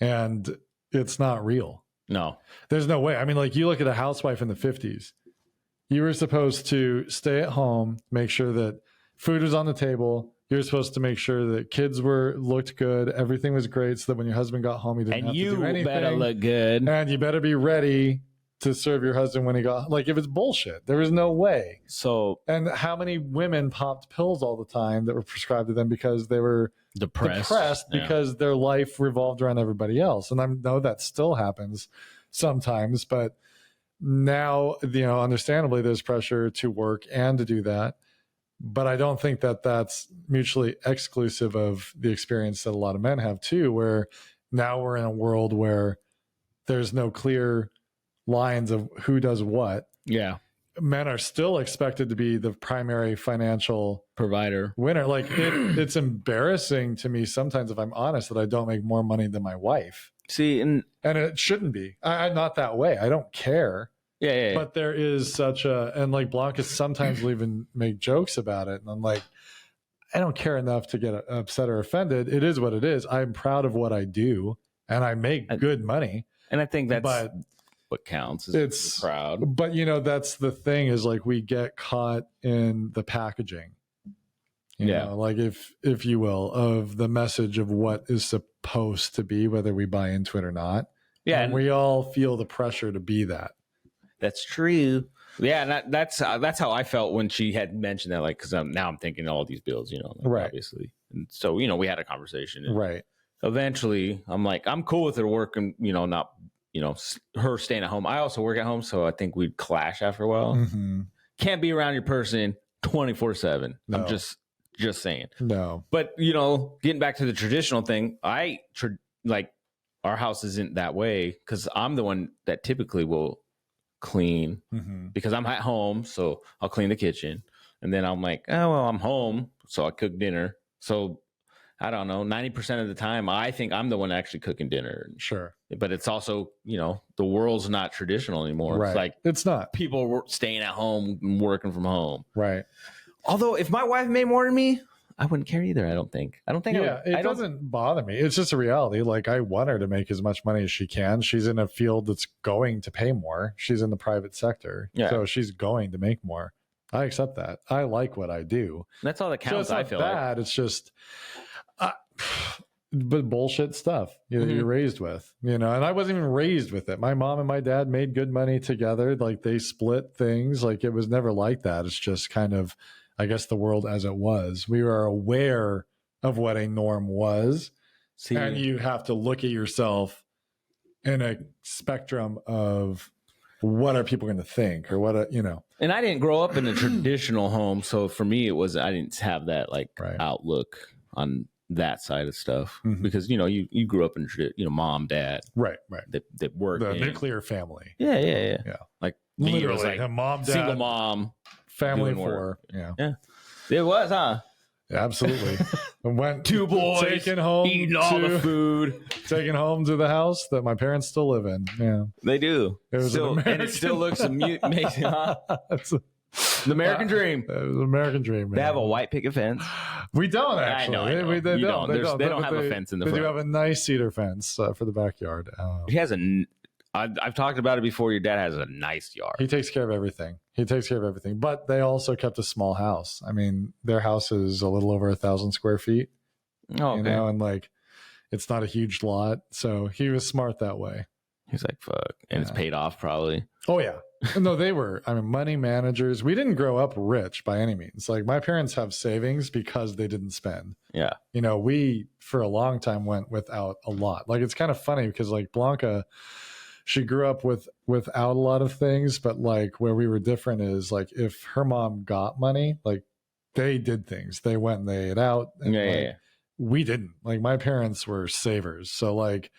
And it's not real. No. There's no way. I mean, like you look at a housewife in the 50s. You were supposed to stay at home, make sure that food was on the table. You're supposed to make sure that kids looked good. Everything was great so that when your husband got home, he didn't have to do anything. And you better look good. And you better be ready to serve your husband when he got, like, if it's bullshit, there was no way. So, and how many women popped pills all the time that were prescribed to them because they were depressed because their life revolved around everybody else. And I know that still happens sometimes, but now, understandably, there's pressure to work and to do that. But I don't think that that's mutually exclusive of the experience that a lot of men have too, where now we're in a world where there's no clear lines of who does what. Yeah. Men are still expected to be the primary financial provider winner. Like it's embarrassing to me sometimes, if I'm honest, that I don't make more money than my wife. See, and it shouldn't be. I'm not that way. I don't care. Yeah. But there is such and like Blanca sometimes will even make jokes about it. And I'm like, I don't care enough to get upset or offended. It is what it is. I'm proud of what I do and I make good money. And I think that's what counts. It's proud. But that's the thing is like we get caught in the packaging. You know, like if you will, of the message of what is supposed to be, whether we buy into it or not. Yeah. And we all feel the pressure to be that. That's true. Yeah, and that's how I felt when she had mentioned that. Like, because now I'm thinking all these bills, right? Obviously, and so we had a conversation, and right? Eventually, I'm like, I'm cool with her working, not, her staying at home. I also work at home, so I think we'd clash after a while. Mm-hmm. Can't be around your person 24/7. No. I'm just saying. No, but getting back to the traditional thing, like our house isn't that way because I'm the one that typically will clean because I'm at home, so I'll clean the kitchen, and then I'm like, oh well, I'm home, so I cook dinner. So I don't know, 90% of the time, I think I'm the one actually cooking dinner. Sure. But it's also, the world's not traditional anymore. Right. It's like it's not. People were staying at home and working from home. Right. Although if my wife made more than me, I wouldn't care either. I don't think. Yeah, it doesn't bother me. It's just a reality. Like, I want her to make as much money as she can. She's in a field that's going to pay more. She's in the private sector. Yeah. So she's going to make more. I accept that. I like what I do. That's all that counts. So I feel bad. It's just, but bullshit stuff you're raised with, and I wasn't even raised with it. My mom and my dad made good money together. Like, they split things. Like, it was never like that. It's just kind of, I guess, the world as it was. We were aware of what a norm was. And you have to look at yourself in a spectrum of what are people going to think, or what, And I didn't grow up in a traditional home. So for me, I didn't have that outlook on that side of stuff, because, you grew up in, mom, dad. Right. That worked. The nuclear family. Yeah. Like, literally, was like a mom, dad, single mom. Family of 4. Yeah. It was, huh? Absolutely. Went 2 boys taken home, eating all the food, taken home to the house that my parents still live in. Yeah, they do. It was and it still looks amazing, huh? The American dream. It was an American dream. Man. They have a white picket fence. We don't actually. I know. They don't. They don't have a fence in the front. They do have a nice cedar fence for the backyard. He has I've talked about it before. Your dad has a nice yard. He takes care of everything. But they also kept a small house. I mean, their house is a little over 1,000 square feet. Oh, okay. And like, it's not a huge lot. So he was smart that way. He's like, fuck. And it's paid off probably. Oh, yeah. No, they were, money managers. We didn't grow up rich by any means. Like, my parents have savings because they didn't spend. Yeah. We, for a long time, went without a lot. Like, it's kind of funny because, like, Blanca, she grew up without a lot of things, but like, where we were different is, like, if her mom got money, like, they did things. They went and they ate out. And yeah. We didn't. Like, my parents were savers. So like,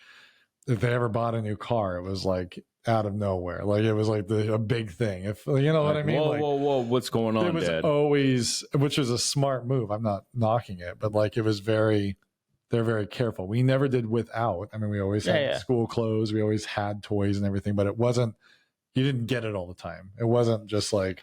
if they ever bought a new car, it was like out of nowhere. Like, it was like a big thing. If you know what I mean? Whoa, what's going on? It was Dad? always, which was a smart move. I'm not knocking it, but like, it was they're very careful. We never did without. We always had school clothes. We always had toys and everything, but it wasn't, you didn't get it all the time. It wasn't just like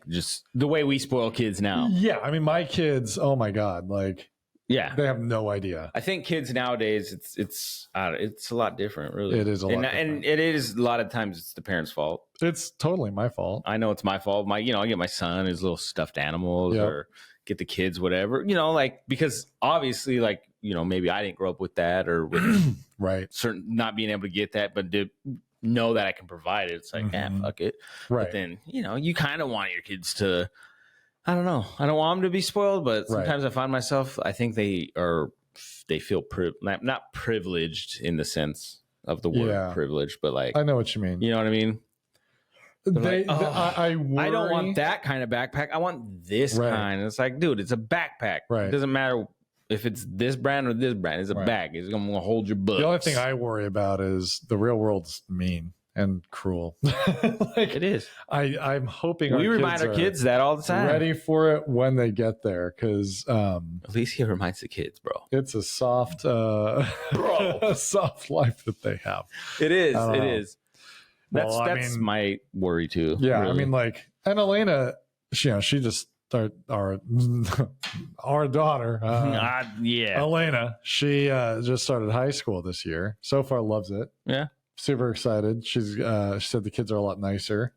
just the way we spoil kids now. Yeah. My kids, oh my God. Like, yeah, they have no idea. I think kids nowadays, it's a lot different, really. It is a lot different. And it is a lot of times it's the parents' fault. It's totally my fault. I know it's my fault. I get my son his little stuffed animals or get the kids whatever, because obviously, maybe I didn't grow up with that or with right, certain not being able to get that, but to know that I can provide it, it's like, fuck it. Right. But then you kind of want your kids to, I don't know, I don't want them to be spoiled, but sometimes I find myself, I think they feel not privileged in the sense of the word privilege, but like, I know what you mean. You know what I mean? I don't want that kind of backpack. I want this kind. It's like, dude, it's a backpack. Right. It doesn't matter if it's this brand or this brand. It's a bag. It's going to hold your books. The only thing I worry about is the real world's mean and cruel. It is. I'm hoping we remind our kids that all the time. Ready for it when they get there, because at least he reminds the kids, bro. It's a soft, a soft life that they have. It is. It is. That's my worry too. Yeah, really. And Elena, she just our daughter, Elena, she just started high school this year. So far, loves it. Yeah, super excited. She said the kids are a lot nicer.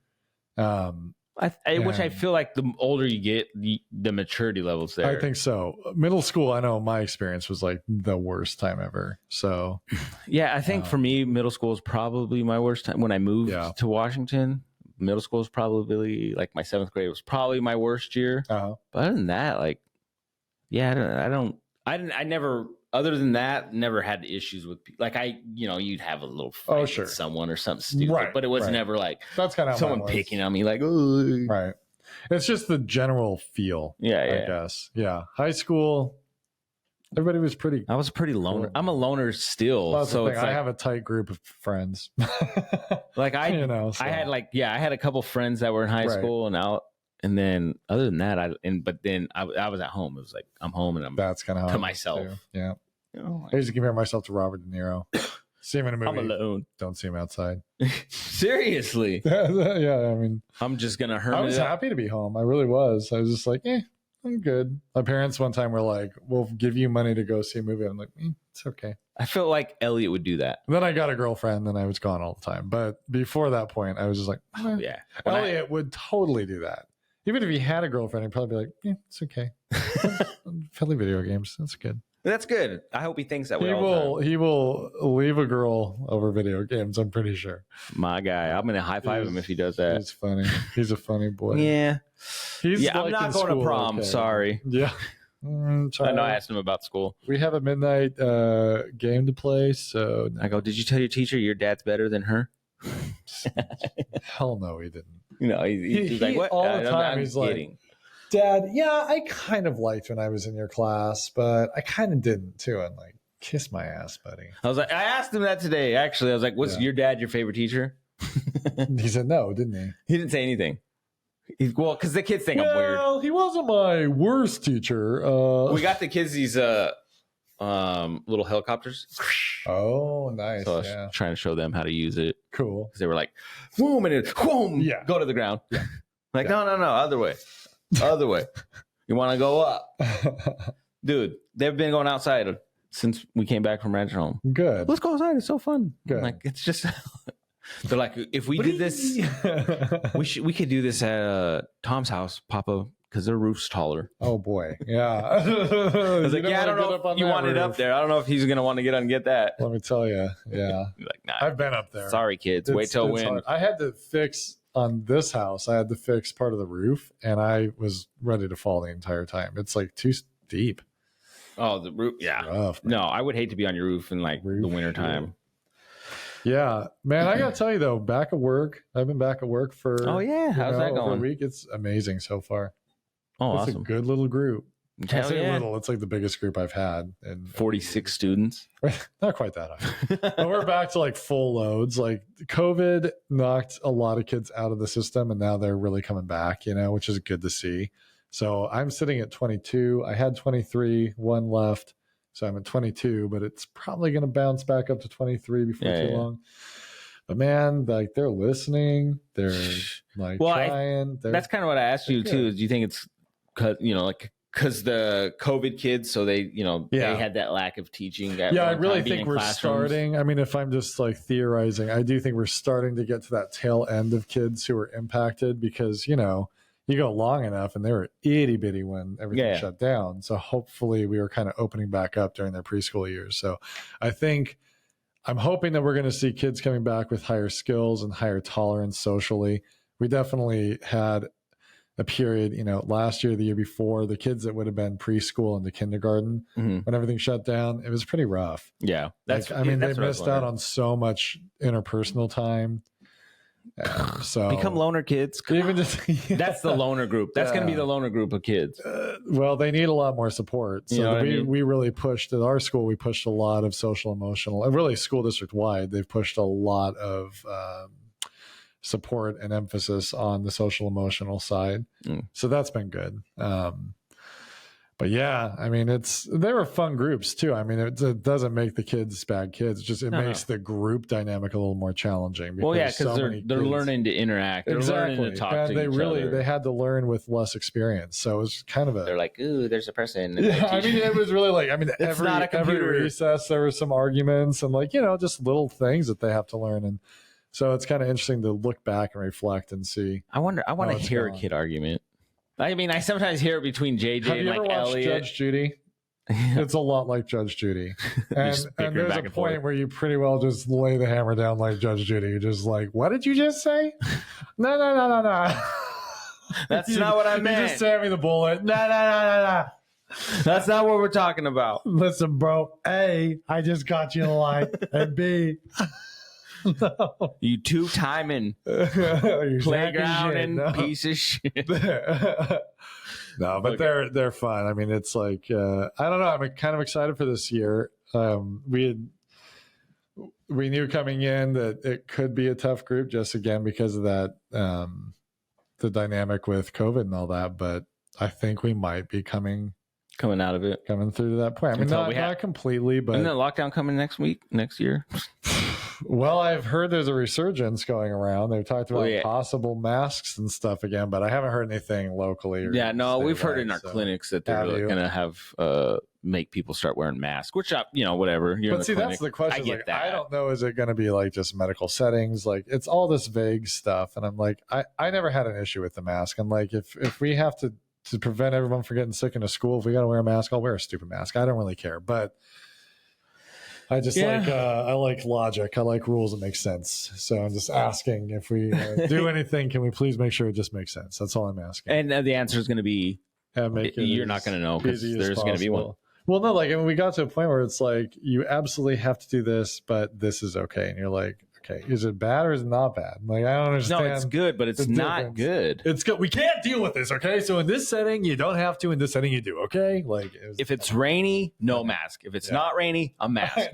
Which I feel like the older you get, the maturity levels there. I think so. Middle school, I know my experience was like the worst time ever. So, yeah, I think for me, middle school is probably my worst time. When I moved to Washington, middle school is probably like my 7th grade was probably my worst year. But other than that, I never. Other than that, never had issues with you'd have a little fight with someone or something stupid, but it was never like that's kind of someone picking on me like, oh, right. It's just the general feel. I guess. Yeah. High school, everybody was pretty. I was pretty loner. I'm a loner still. Well, so I have a tight group of friends. I had I had a couple friends that were in high school and out. And then other than that, but then I was at home. It was like I'm home and I'm That's kind of to myself. Too. Yeah. You know, I used to compare myself to Robert De Niro. See him in a movie. I'm alone. Don't see him outside. Seriously. Yeah, I mean, I'm just gonna hermit. I was happy to be home. I really was. I was just like, I'm good. My parents one time were like, "We'll give you money to go see a movie." I'm like, it's okay. I feel like Elliot would do that. And then I got a girlfriend, and I was gone all the time. But before that point, I was just like, yeah. Elliot would totally do that. Even if he had a girlfriend, he'd probably be like, it's okay. Friendly video games. That's good. That's good. I hope he thinks that way. He will leave a girl over video games. I'm pretty sure. My guy. I'm gonna high five him if he does that. He's funny. He's a funny boy. Yeah. He's I'm not going to prom. Okay. Sorry. Yeah. I know. I asked him about school. We have a midnight game to play. So I go, did you tell your teacher your dad's better than her? Hell no, he didn't. You know, he's like, what? All the time he's kidding. Like, Dad, yeah, I kind of liked when I was in your class, but I kind of didn't too. I'm like, kiss my ass, buddy. I was like, I asked him that today. Actually, I was like, what's your dad your favorite teacher? He said no, didn't he? He didn't say anything. Well, because the kids think I'm weird. Well, he wasn't my worst teacher. We got the kids these little helicopters. Oh, nice. So I was trying to show them how to use it. Cool. Because they were like, boom, and it, boom, go to the ground. Yeah. Like, no, other way. Other way. You want to go up. Dude, they've been going outside since we came back from Ranch Home. Good. Let's go outside. It's so fun. Good. Like, it's just... They're like, if we did this, we could do this at Tom's house, Papa, because their roof's taller. Oh boy, yeah. I was like, I don't know if you want it up there. I don't know if he's gonna want to get on and get that. Let me tell you, yeah. Like, nah, I've been up there. Sorry, kids. Wait till when. Hard. I had to fix on this house. I had to fix part of the roof, and I was ready to fall the entire time. It's like too deep. Oh, the roof, yeah. Rough, no, I would hate to be on your roof in like the winter time. Yeah, man, I gotta tell you though, back at work. I've been back at work for how's that going? A week. It's amazing so far. Oh, it's awesome. a good little group. I say little. It's like the biggest group I've had. In 46 students. Not quite that high. But we're back to like full loads. Like COVID knocked a lot of kids out of the system, and now they're really coming back. Which is good to see. So I'm sitting at 22. I had 23, one left. So I'm at 22, but it's probably going to bounce back up to 23 before too long. But man, like they're listening, they're like trying. That's kind of what I asked you too. Do you think it's because the COVID kids, so they had that lack of teaching? I really think we're starting. I mean, if I'm just like theorizing, I do think we're starting to get to that tail end of kids who are impacted because you go long enough and they were itty bitty when everything shut down. So hopefully we were kind of opening back up during their preschool years. So I'm hoping that we're going to see kids coming back with higher skills and higher tolerance socially. We definitely had a period, last year, the year before, the kids that would have been preschool into kindergarten, when everything shut down, it was pretty rough. Yeah. They missed out on so much interpersonal time. So become loner kids. That's the loner group. That's going to be the loner group of kids. Well, they need a lot more support. So we really pushed at our school. We pushed a lot of social, emotional, and really school district wide. They've pushed a lot of support and emphasis on the social, emotional side. So that's been good. But yeah, I mean, they were fun groups too. I mean, it doesn't make the kids bad kids. It makes the group dynamic a little more challenging. Well, yeah, because they're learning to interact. They're learning to talk to each other. They had to learn with less experience. So it was kind of they're like, ooh, there's a person. Yeah, I mean, it was really like, every recess there were some arguments and just little things that they have to learn. And so it's kind of interesting to look back and reflect and see. I want to hear a kid argument. I mean, I sometimes hear it between JJ and like Elliot. Judge Judy? It's a lot like Judge Judy. And there's a point where you pretty well just lay the hammer down like Judge Judy. You're just like, what did you just say? No. That's not what I meant. You just sent me the bullet. No. That's not what we're talking about. Listen, bro. A, I just got you in line. And B... No. You two-timing playground piece of shit. No, but they're fun. I mean, it's like I don't know. I'm kind of excited for this year. We knew coming in that it could be a tough group, just again because of that the dynamic with COVID and all that, but I think we might be coming out of it, coming through to that point. I mean, not completely, but isn't the lockdown coming next year? Well, I've heard there's a resurgence going around. They've talked about possible masks and stuff again, but I haven't heard anything locally. We've heard in our clinics that they're going to have make people start wearing masks, which whatever. But see, that's the question. Like, I don't know. Is it going to be like just medical settings? Like, it's all this vague stuff, and I'm like, I never had an issue with the mask. And like, if we have to prevent everyone from getting sick in a school, if we got to wear a mask, I'll wear a stupid mask. I don't really care, but I just I like logic. I like rules that make sense. So I'm just asking, if we do anything, can we please make sure it just makes sense? That's all I'm asking. And the answer is going to be, you're not going to know, because there's going to be one. Well, no, like, I mean, we got to a point where it's like, you absolutely have to do this, but this is okay. And you're like, okay, is it bad or is it not bad? Like, I don't understand. No, it's good, but it's not good. It's good. We can't deal with this, okay? So in this setting, you don't have to. In this setting, you do, okay? Like, if it's rainy, no mask. If it's not rainy, a mask.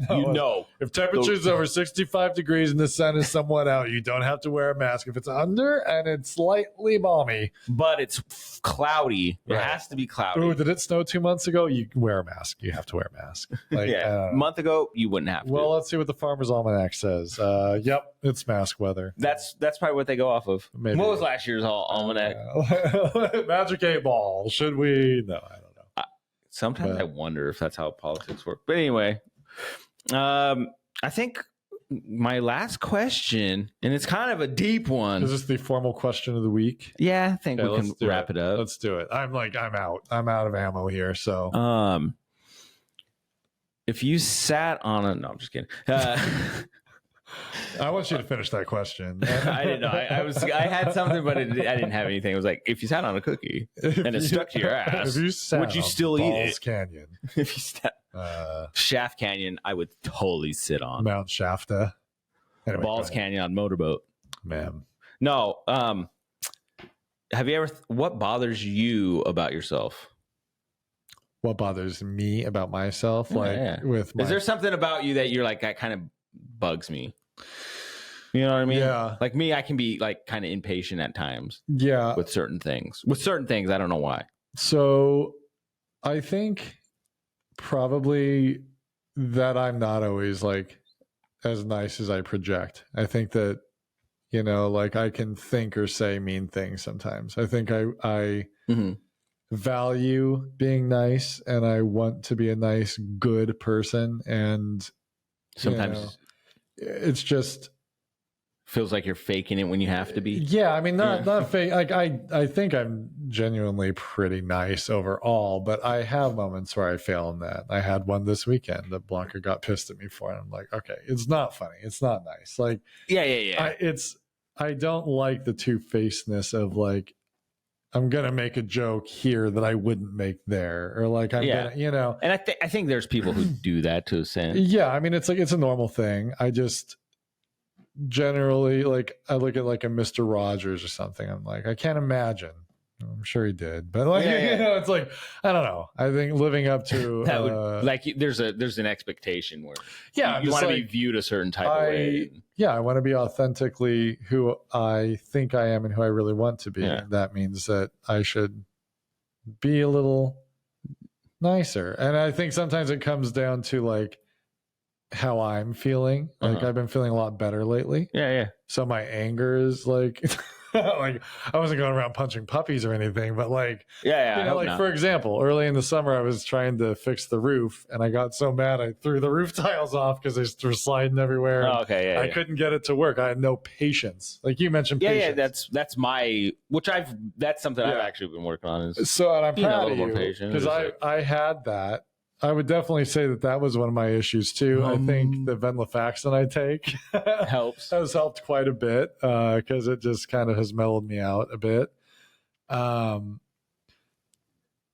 If temperature's over 65 degrees and the sun is somewhat out, you don't have to wear a mask. If it's under and it's slightly balmy, but it's cloudy, it has to be cloudy. Ooh, did it snow 2 months ago? You wear a mask. You have to wear a mask. Like, a month ago, you wouldn't have to. Well, let's see what the Farmer's Almanac says. Yep, it's mask weather. That's probably what they go off of. Maybe. What was last year's almanac? Magic 8 Ball. Should we? No, I don't know. Sometimes I wonder if that's how politics work. But anyway, I think my last question, and it's kind of a deep one. Is this the formal question of the week? Yeah, I think we can wrap it up. Let's do it. I'm out. I'm out of ammo here. So, if you sat on a, no, I'm just kidding. I want you to finish that question. I didn't know. I had something, but I didn't have anything. It was like, if you sat on a cookie and it stuck to your ass, would you still eat it? Canyon. If you sat Shaft Canyon, I would totally sit on Mount Shafta. Anyway, Balls Canyon on motorboat. Man, no. Have you ever? What bothers you about yourself? What bothers me about myself? Is there something about you that you're like, that kind of bugs me? You know what I mean? Yeah. Like me, I can be like kind of impatient at times. Yeah. With certain things, I don't know why. So I think probably that I'm not always like as nice as I project. I think that, like, I can think or say mean things sometimes. I think I value being nice, and I want to be a nice, good person. And sometimes it's just feels like you're faking it when you have to be. Yeah, I mean, not fake. Like, I think I'm genuinely pretty nice overall, but I have moments where I fail in that. I had one this weekend that Blanca got pissed at me for, and I'm like, okay, it's not funny. It's not nice. Like, yeah. I don't like the two-facedness of like, I'm gonna make a joke here that I wouldn't make there, or like I'm gonna, And I think there's people who do that to a sense. Yeah, I mean, it's like, it's a normal thing. I just generally, like, I look at like a Mr. Rogers or something. I'm like, I can't imagine. I'm sure he did, but like, it's like, I don't know. I think living up to that would, like, there's an expectation where you want to be viewed a certain type of way. Yeah, I want to be authentically who I think I am and who I really want to be. Yeah. That means that I should be a little nicer. And I think sometimes it comes down to like how I'm feeling. Like, I've been feeling a lot better lately. Yeah. So my anger is like, like, I wasn't going around punching puppies or anything, but like, for example, early in the summer, I was trying to fix the roof, and I got so mad I threw the roof tiles off because they were sliding everywhere. Oh, okay, I couldn't get it to work. I had no patience. Like you mentioned, patience. That's something I've actually been working on. And I'm proud of you because I had that. I would definitely say that was one of my issues too. I think the venlafaxine I take has helped quite a bit because it just kind of has mellowed me out a bit.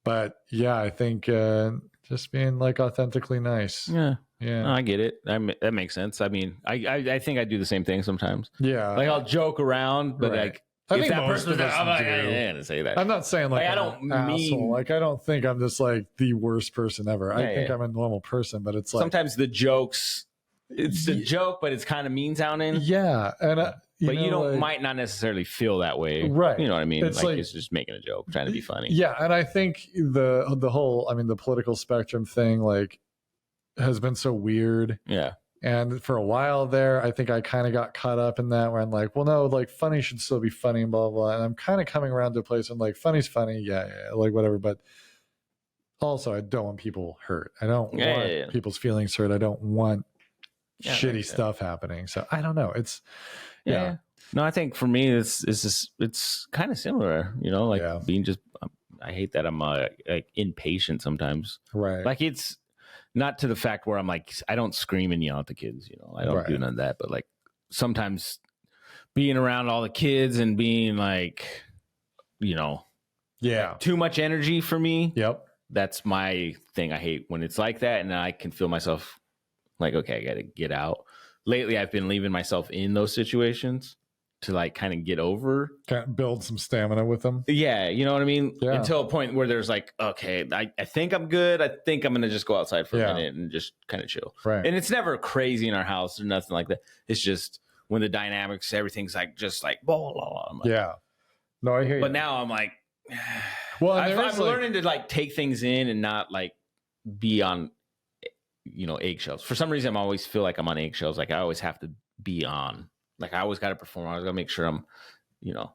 But yeah, I think just being like authentically nice. Yeah. No, I get it. That makes sense. I mean, I think I do the same thing sometimes. Yeah. Like, I'll joke around, but like, I think that person I'm not going to say that. I'm not saying like I don't mean, like, I don't think I'm just like the worst person ever. I think I'm a normal person, but it's like sometimes the jokes, it's a joke, but it's kind of mean sounding. Yeah, and but you don't might not necessarily feel that way, right? You know what I mean? Like it's just making a joke, trying to be funny. Yeah, and I think the whole, I mean, the political spectrum thing, like, has been so weird. Yeah. And for a while there, I think I kind of got caught up in that, where I'm like, well, no, like, funny should still be funny and blah, blah, blah. And I'm kind of coming around to a place where I'm like, funny's funny, yeah, like whatever. But also, I don't want people hurt. I don't want people's feelings hurt. I don't want shitty stuff happening. So I don't know. It's No, I think for me, it's kind of similar. You know, like being just. I hate that I'm like impatient sometimes. Right. Like it's. Not to the fact where I'm like, I don't scream and yell at the kids, you know, I don't do none of that. But like sometimes being around all the kids and being like, you know, too much energy for me. Yep. That's my thing. I hate when it's like that. And I can feel myself like, okay, I got to get out. Lately, I've been leaving myself in those situations to like kind of get over, kind of build some stamina with them. Yeah, you know what I mean? Yeah. Until a point where there's like, okay, I think I'm good. I think I'm going to just go outside for a minute and just kind of chill. Right. And it's never crazy in our house or nothing like that. It's just when the dynamics, everything's like, just like, blah, blah, blah. Like, no, I hear you. But now I'm like, well, I'm learning to like take things in and not like be on, you know, eggshells. For some reason, I always feel like I'm on eggshells. Like I always have to be on. Like I always got to perform. I always got to make sure I'm, you know,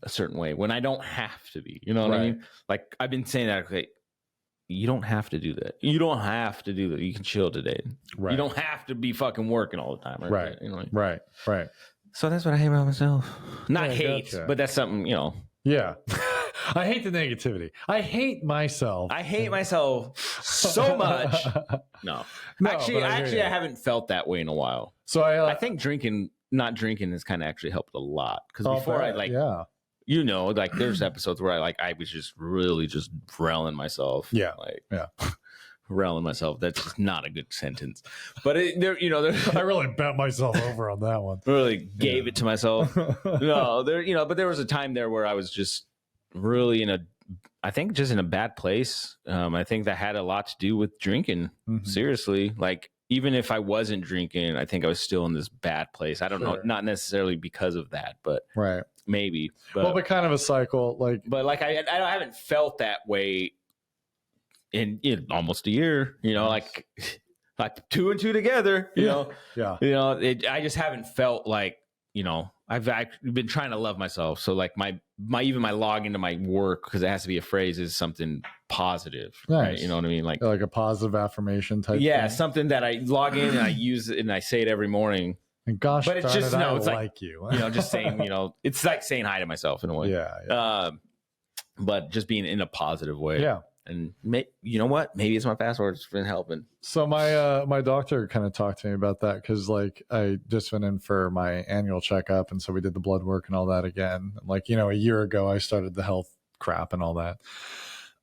a certain way when I don't have to be. You know what I mean? Like I've been saying that. Okay, you don't have to do that. You don't have to do that. You can chill today. Right. You don't have to be fucking working all the time. Right. You know. Right. So that's what I hate about myself. Not hate, but that's something, you know. Yeah. I hate the negativity. I hate myself. I hate myself so much. No. Actually, I haven't felt that way in a while. So I think not drinking has kind of actually helped a lot. Because before I like, you know, like there's episodes where I was just really just railing myself. Yeah. Railing myself. That's just not a good sentence. But I really bent myself over on that one. Really gave it to myself. No, but there was a time there where I was just really I think just in a bad place. I think that had a lot to do with drinking. Mm-hmm. Seriously. Like, even if I wasn't drinking, I think I was still in this bad place. I don't know, not necessarily because of that, but maybe. But kind of a cycle, But I haven't felt that way in almost a year. You know, like 2 and 2 together. You know, You know, I just haven't felt like, you know, I've been trying to love myself. So like my log into my work, because it has to be a phrase, is something positive. Nice. Right? You know what I mean? Like a positive affirmation type thing. Something that I log in and I use it and I say it every morning. And gosh, but it's just it's like you. You know, just saying, you know, it's like saying hi to myself in a way. Yeah. But just being in a positive way. Yeah. And you know what? Maybe it's my password. It's been helping. So my doctor kind of talked to me about that, because like I just went in for my annual checkup, and so we did the blood work and all that again. Like, you know, a year ago I started the health crap and all that,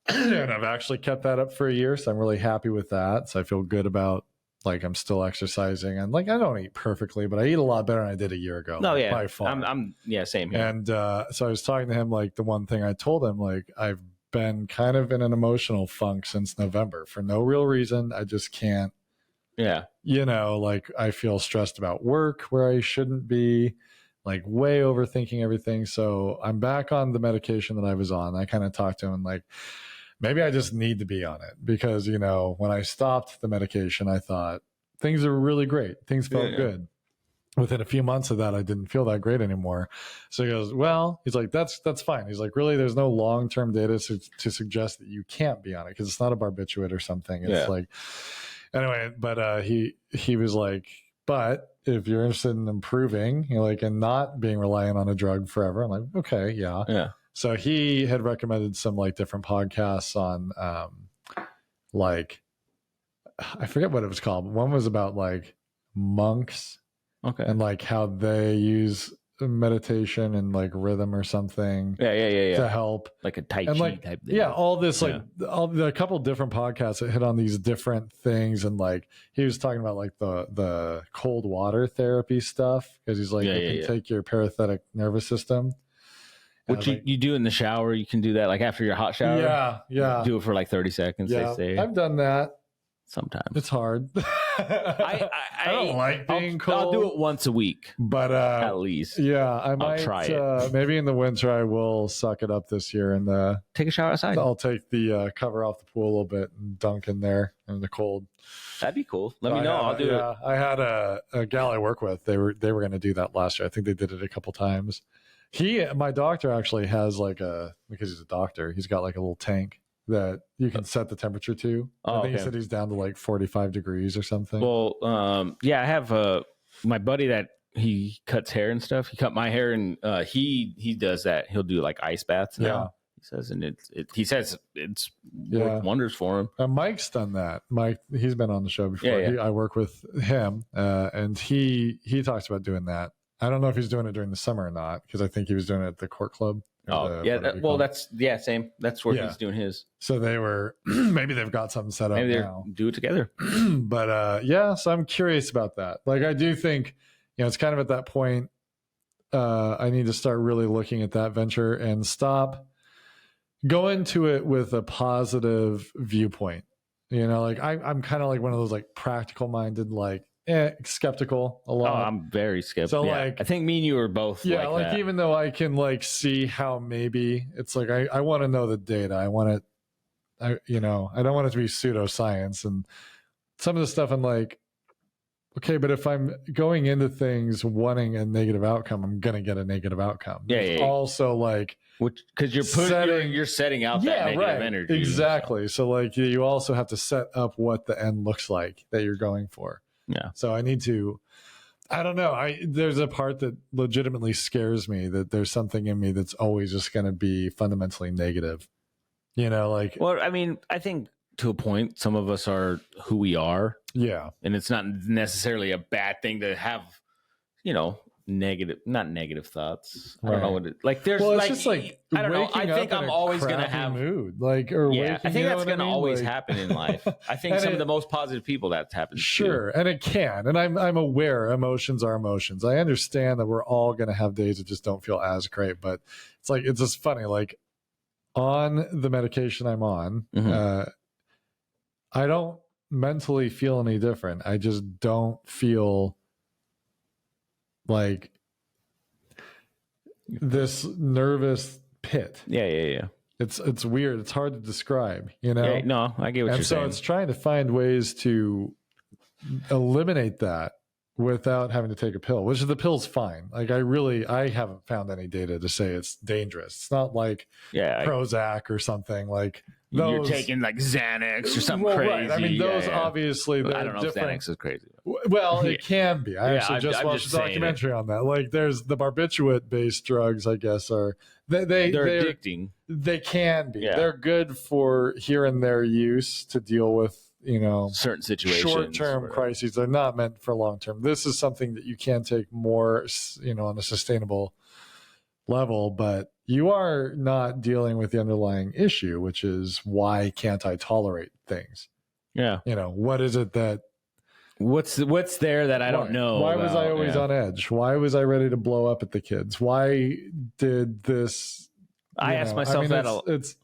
and I've actually kept that up for a year, so I'm really happy with that. So I feel good about, like, I'm still exercising, and like I don't eat perfectly, but I eat a lot better than I did a year ago. No, like, yeah, by far. I'm same here. And so I was talking to him, like the one thing I told him, like, I've been kind of in an emotional funk since November for no real reason. I just can't. Yeah. You know, like I feel stressed about work where I shouldn't be, like way overthinking everything. So I'm back on the medication that I was on. I kind of talked to him like, maybe I just need to be on it, because, you know, when I stopped the medication, I thought things are really great. Things felt good. Within a few months of that, I didn't feel that great anymore. So he goes, well, he's like, that's fine. He's like, really, there's no long-term data to suggest that you can't be on it, because it's not a barbiturate or something. It's like, anyway, but he was like, but if you're interested in improving, you know, like, and not being reliant on a drug forever, I'm like, okay, yeah. So he had recommended some like different podcasts on, like, I forget what it was called. One was about like monks. Okay. And like how they use meditation and like rhythm or something. To help. Like a Tai Chi like, type thing. Yeah. All this, like a couple different podcasts that hit on these different things. And like, he was talking about like the cold water therapy stuff. Cause he's like, it can take your parasympathetic nervous system. Which you do in the shower. You can do that like after your hot shower. Yeah. Do it for like 30 seconds. Yeah. They say. I've done that. Sometimes it's hard. I don't like being cold. I'll do it once a week, but at least. Yeah, I might try it. Maybe in the winter I will suck it up this year and take a shower outside. I'll take the cover off the pool a little bit and dunk in there in the cold. That'd be cool. Let me know. I'll do it. I had a gal I work with. They were going to do that last year. I think they did it a couple times. My doctor actually has because he's a doctor, he's got like a little tank that you can set the temperature to. I think he said he's down to like 45 degrees or something. Well, yeah, I have my buddy that he cuts hair and stuff. He cut my hair, and he does that. He'll do like ice baths now. Yeah. He says, and he says it's worked wonders for him. Mike's done that. Mike, he's been on the show before. Yeah. I work with him, and he talks about doing that. I don't know if he's doing it during the summer or not, because I think he was doing it at the Court Club. Oh, same. That's where he's doing his. So they were, maybe they've got something set up now. Do it together. But so I'm curious about that. Like, I do think, it's kind of at that point, I need to start really looking at that venture and stop going to it with a positive viewpoint. Like I'm kind of like one of those like practical minded, like, skeptical a lot. Oh, I'm very skeptical. So like, I think me and you are both. Like that. Even though I can like see how maybe it's like, I want to know the data. I want it. I don't want it to be pseudoscience, and some of the stuff I'm like, okay, but if I'm going into things wanting a negative outcome, I'm gonna get a negative outcome. Yeah. Also, like, because you're setting out that negative energy. Exactly. So like, you also have to set up what the end looks like that you're going for. Yeah. So I need to, I don't know. There's a part that legitimately scares me, that there's something in me that's always just going to be fundamentally negative. Like. Well, I mean, I think to a point, some of us are who we are. Yeah. And it's not necessarily a bad thing to have, not negative thoughts. I don't know what it like. There's it's just like, I don't know. I think I'm always going to have mood, like, or I think that's going to always happen in life. I think some of the most positive people that's happened. Sure, too. And it can, and I'm aware emotions are emotions. I understand that we're all going to have days that just don't feel as great, but it's like, it's just funny. Like, on the medication I'm on, I don't mentally feel any different. I just don't feel like this nervous pit. Yeah. It's weird. It's hard to describe, Yeah, no, I get what you're saying. And so it's trying to find ways to eliminate that without having to take a pill, which the pill's fine. Like, I haven't found any data to say it's dangerous. It's not like Prozac or something like those, you're taking like Xanax or something crazy. Right. I mean, those obviously, I don't know different. if Xanax is crazy. Well, it can be. I actually just watched a documentary on that. Like, there's the barbiturate-based drugs, I guess, are they're addicting. They can be. Yeah. They're good for here and there use to deal with certain situations, short-term crises. They're not meant for long-term. This is something that you can take more, on a sustainable level, but you are not dealing with the underlying issue, which is, why can't I tolerate things? Yeah. What is it that what's there that I don't know? Why was I always on edge? Why was I ready to blow up at the kids? Why did this? I ask myself that it's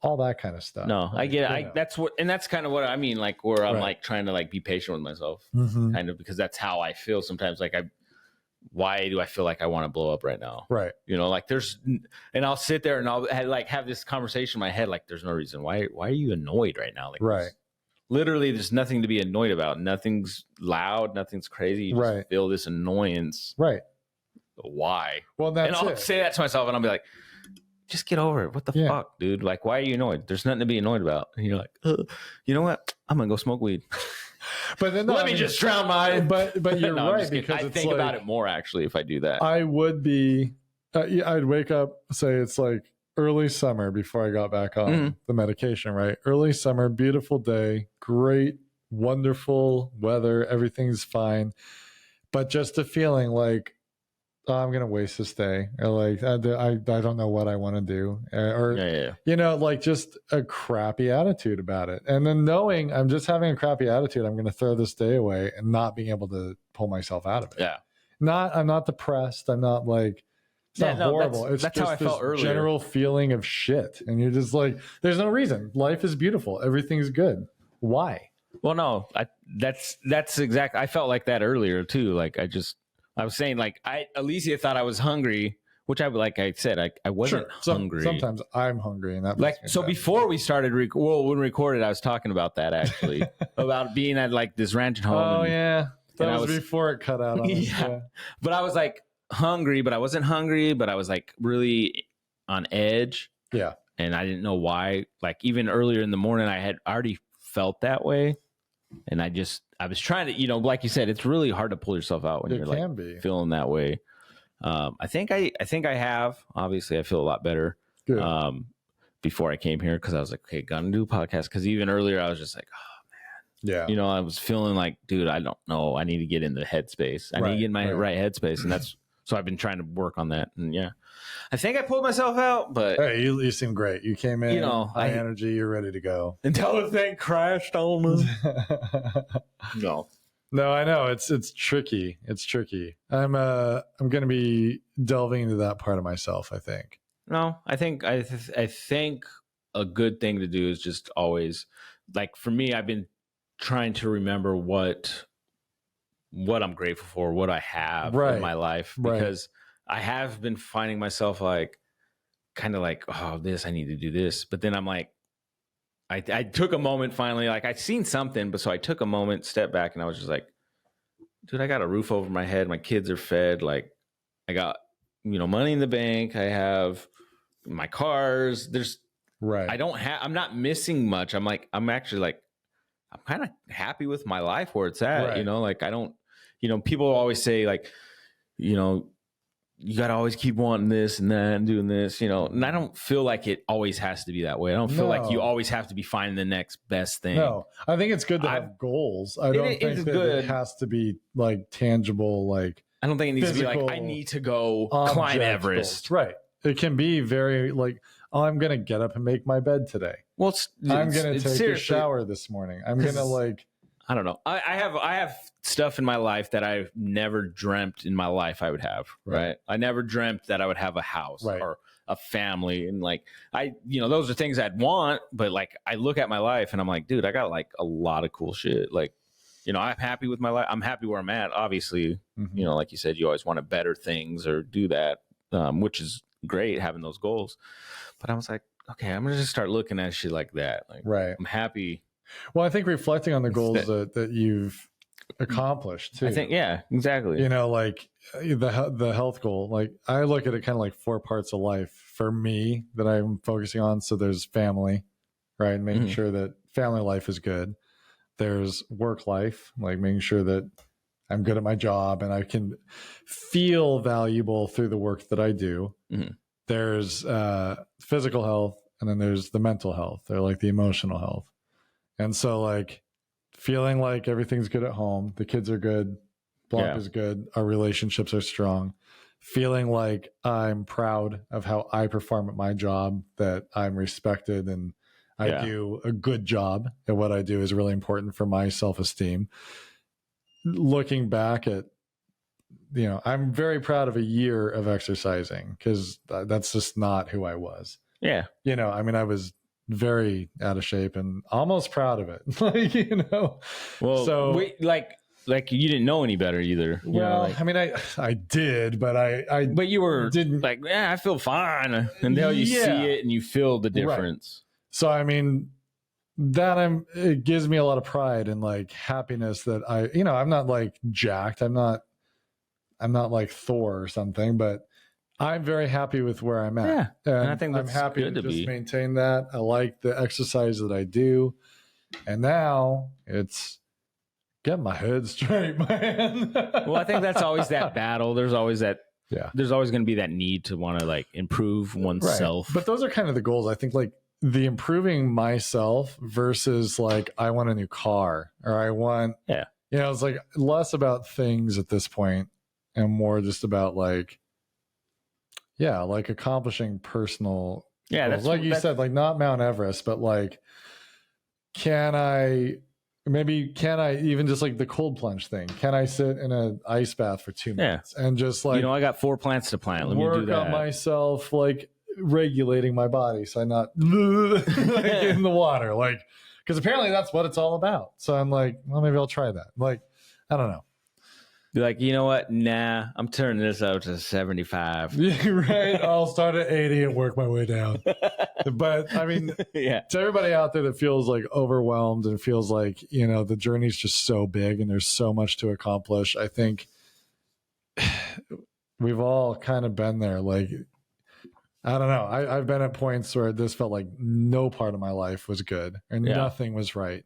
all that kind of stuff. No, I get it. That's kind of what I mean, like, where I'm like trying to like be patient with myself, kind of, because that's how I feel sometimes. Like, why do I feel like I want to blow up right now? Right. Like, and I'll sit there and I'll like have this conversation in my head, like, there's no reason. Why are you annoyed right now? Like, right. Literally, there's nothing to be annoyed about. Nothing's loud. Nothing's crazy. You just feel this annoyance. Right. Why? Well, I'll say that to myself, and I'll be like, just get over it. What the fuck, dude? Like, why are you annoyed? There's nothing to be annoyed about. And you're like, you know what? I'm gonna go smoke weed. But then let me just drown my. But you're right, because I think about it more actually if I do that. I would be. I'd wake up, say it's like early summer before I got back on the medication. Right, early summer, beautiful day, great, wonderful weather, everything's fine, but just a feeling like, oh, I'm gonna waste this day, or like I don't know what I want to do, or like just a crappy attitude about it. And then knowing I'm just having a crappy attitude, I'm gonna throw this day away and not being able to pull myself out of it. Yeah. I'm not depressed. I'm not like, it's not horrible. It's that's just how I felt earlier. General feeling of shit, and you're just like, there's no reason. Life is beautiful. Everything's good. Why? Well, no, that's exactly. I felt like that earlier too. Like I was saying, like Alicia thought I was hungry, which like I said, I wasn't hungry. Sometimes I'm hungry, and that like so. Before we started, when we recorded, I was talking about that actually about being at like this ranch at home. Oh yeah, that was before it cut out on us. Yeah, but I was like hungry, but I wasn't hungry, but I was like really on edge. Yeah, and I didn't know why. Like even earlier in the morning, I had already felt that way. And I was trying to, like you said, it's really hard to pull yourself out when you're like feeling that way. I think I have. Obviously, I feel a lot better. Good. Before I came here, because I was like, okay, gonna do a podcast. Because even earlier, I was just like, oh man, yeah. I was feeling like, dude, I don't know. I need to get in the headspace. I need to get in my right headspace, and that's so I've been trying to work on that. And yeah, I think I pulled myself out, but hey, you seem great. You came in, high energy. You're ready to go until the thing crashed on us. No, I know it's tricky. It's tricky. I'm going to be delving into that part of myself, I think. No, I think I think a good thing to do is just always, like for me, I've been trying to remember what I'm grateful for, what I have in my life, because I have been finding myself like kind of like, oh, I need to do this. But then I'm like, I took a moment finally, like I'd seen something, but so I took a moment, stepped back, and I was just like, dude, I got a roof over my head. My kids are fed. Like I got, money in the bank. I have my cars. I'm not missing much. I'm actually like, I'm kind of happy with my life where it's at, like I don't, people always say like, you got to always keep wanting this and that and doing this, and I don't feel like it always has to be that way. I don't feel like you always have to be finding the next best thing. No, I think it's good to have goals. I don't think that it has to be like tangible, like I don't think it needs to be like, I need to go climb Everest. Goals. Right. It can be very like, oh, I'm going to get up and make my bed today. Well, I'm going to take a shower this morning. I'm going to like, I don't know. I have stuff in my life that I've never dreamt in my life I would have. Right. I never dreamt that I would have a house or a family. And like, those are things I'd want, but like, I look at my life and I'm like, dude, I got like a lot of cool shit. Like, I'm happy with my life. I'm happy where I'm at. Obviously, like you said, you always want to better things or do that, which is great having those goals. But I was like, okay, I'm going to just start looking at shit like that. Like, I'm happy. Well, I think reflecting on the goals that you've accomplished too. I think, yeah, exactly. Like the health goal, like I look at it kind of like 4 parts of life for me that I'm focusing on. So there's family, right? Making sure that family life is good. There's work life, like making sure that I'm good at my job and I can feel valuable through the work that I do. There's physical health, and then there's the mental health, or like the emotional health. And so like feeling like everything's good at home, the kids are good, Blanca's good, our relationships are strong, feeling like I'm proud of how I perform at my job, that I'm respected and I do a good job at what I do is really important for my self-esteem. Looking back at, I'm very proud of a year of exercising, because that's just not who I was. Yeah. I was very out of shape and almost proud of it. Well, so like you didn't know any better either. I did, but but you didn't like, I feel fine until you see it and you feel the difference. Right. So, it gives me a lot of pride and like happiness that I'm not like jacked. I'm not like Thor or something, but I'm very happy with where I'm at. Yeah. And I think that's I'm happy good to just be. Maintain that. I like the exercise that I do. And now it's get my head straight, man. Well, I think that's always that battle. There's always that. Yeah. There's always going to be that need to want to like improve oneself. Right. But those are kind of the goals. I think like the improving myself versus like, I want a new car or I want, it's like less about things at this point and more just about like, like accomplishing personal goals. That's like you said, like not Mount Everest, but like, can I even just like the cold plunge thing? Can I sit in an ice bath for 2 minutes and just like, I got 4 plants to plant. Let me do that. Work on myself, like regulating my body so I'm not like in the water. Like, because apparently that's what it's all about. So I'm like, well, maybe I'll try that. Like, I don't know. You're like, you know what? Nah, I'm turning this up to 75. Yeah, right. I'll start at 80 and work my way down. But I mean, Yeah. to everybody out there that feels like overwhelmed and feels like, you know, the journey's just so big and there's so much to accomplish, I think we've all kind of been there. Like, I don't know. I've been at points where this felt like no part of my life was good and nothing was right.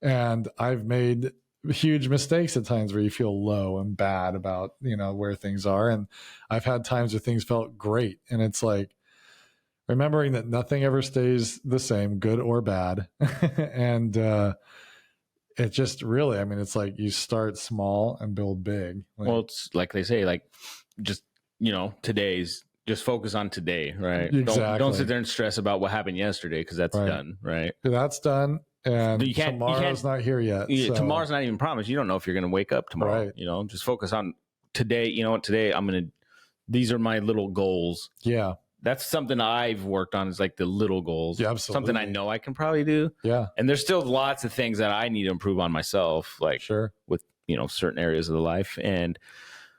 And I've made huge mistakes at times where you feel low and bad about, you know, where things are. And I've had times where things felt great. And it's like remembering that nothing ever stays the same, good or bad. And it just really, I mean, it's like you start small and build big. Like, well, it's like they say, like, just, you know, just focus on today, right? Exactly. Don't sit there and stress about what happened yesterday, because that's done, right? That's done. And tomorrow's not here yet. So. Tomorrow's not even promised. You don't know if you're going to wake up tomorrow. Right. You know, just focus on today. You know what? Today these are my little goals. Yeah. That's something I've worked on, is like the little goals. Yeah, absolutely. Something I know I can probably do. Yeah. And there's still lots of things that I need to improve on myself, like with, you know, certain areas of the life. And,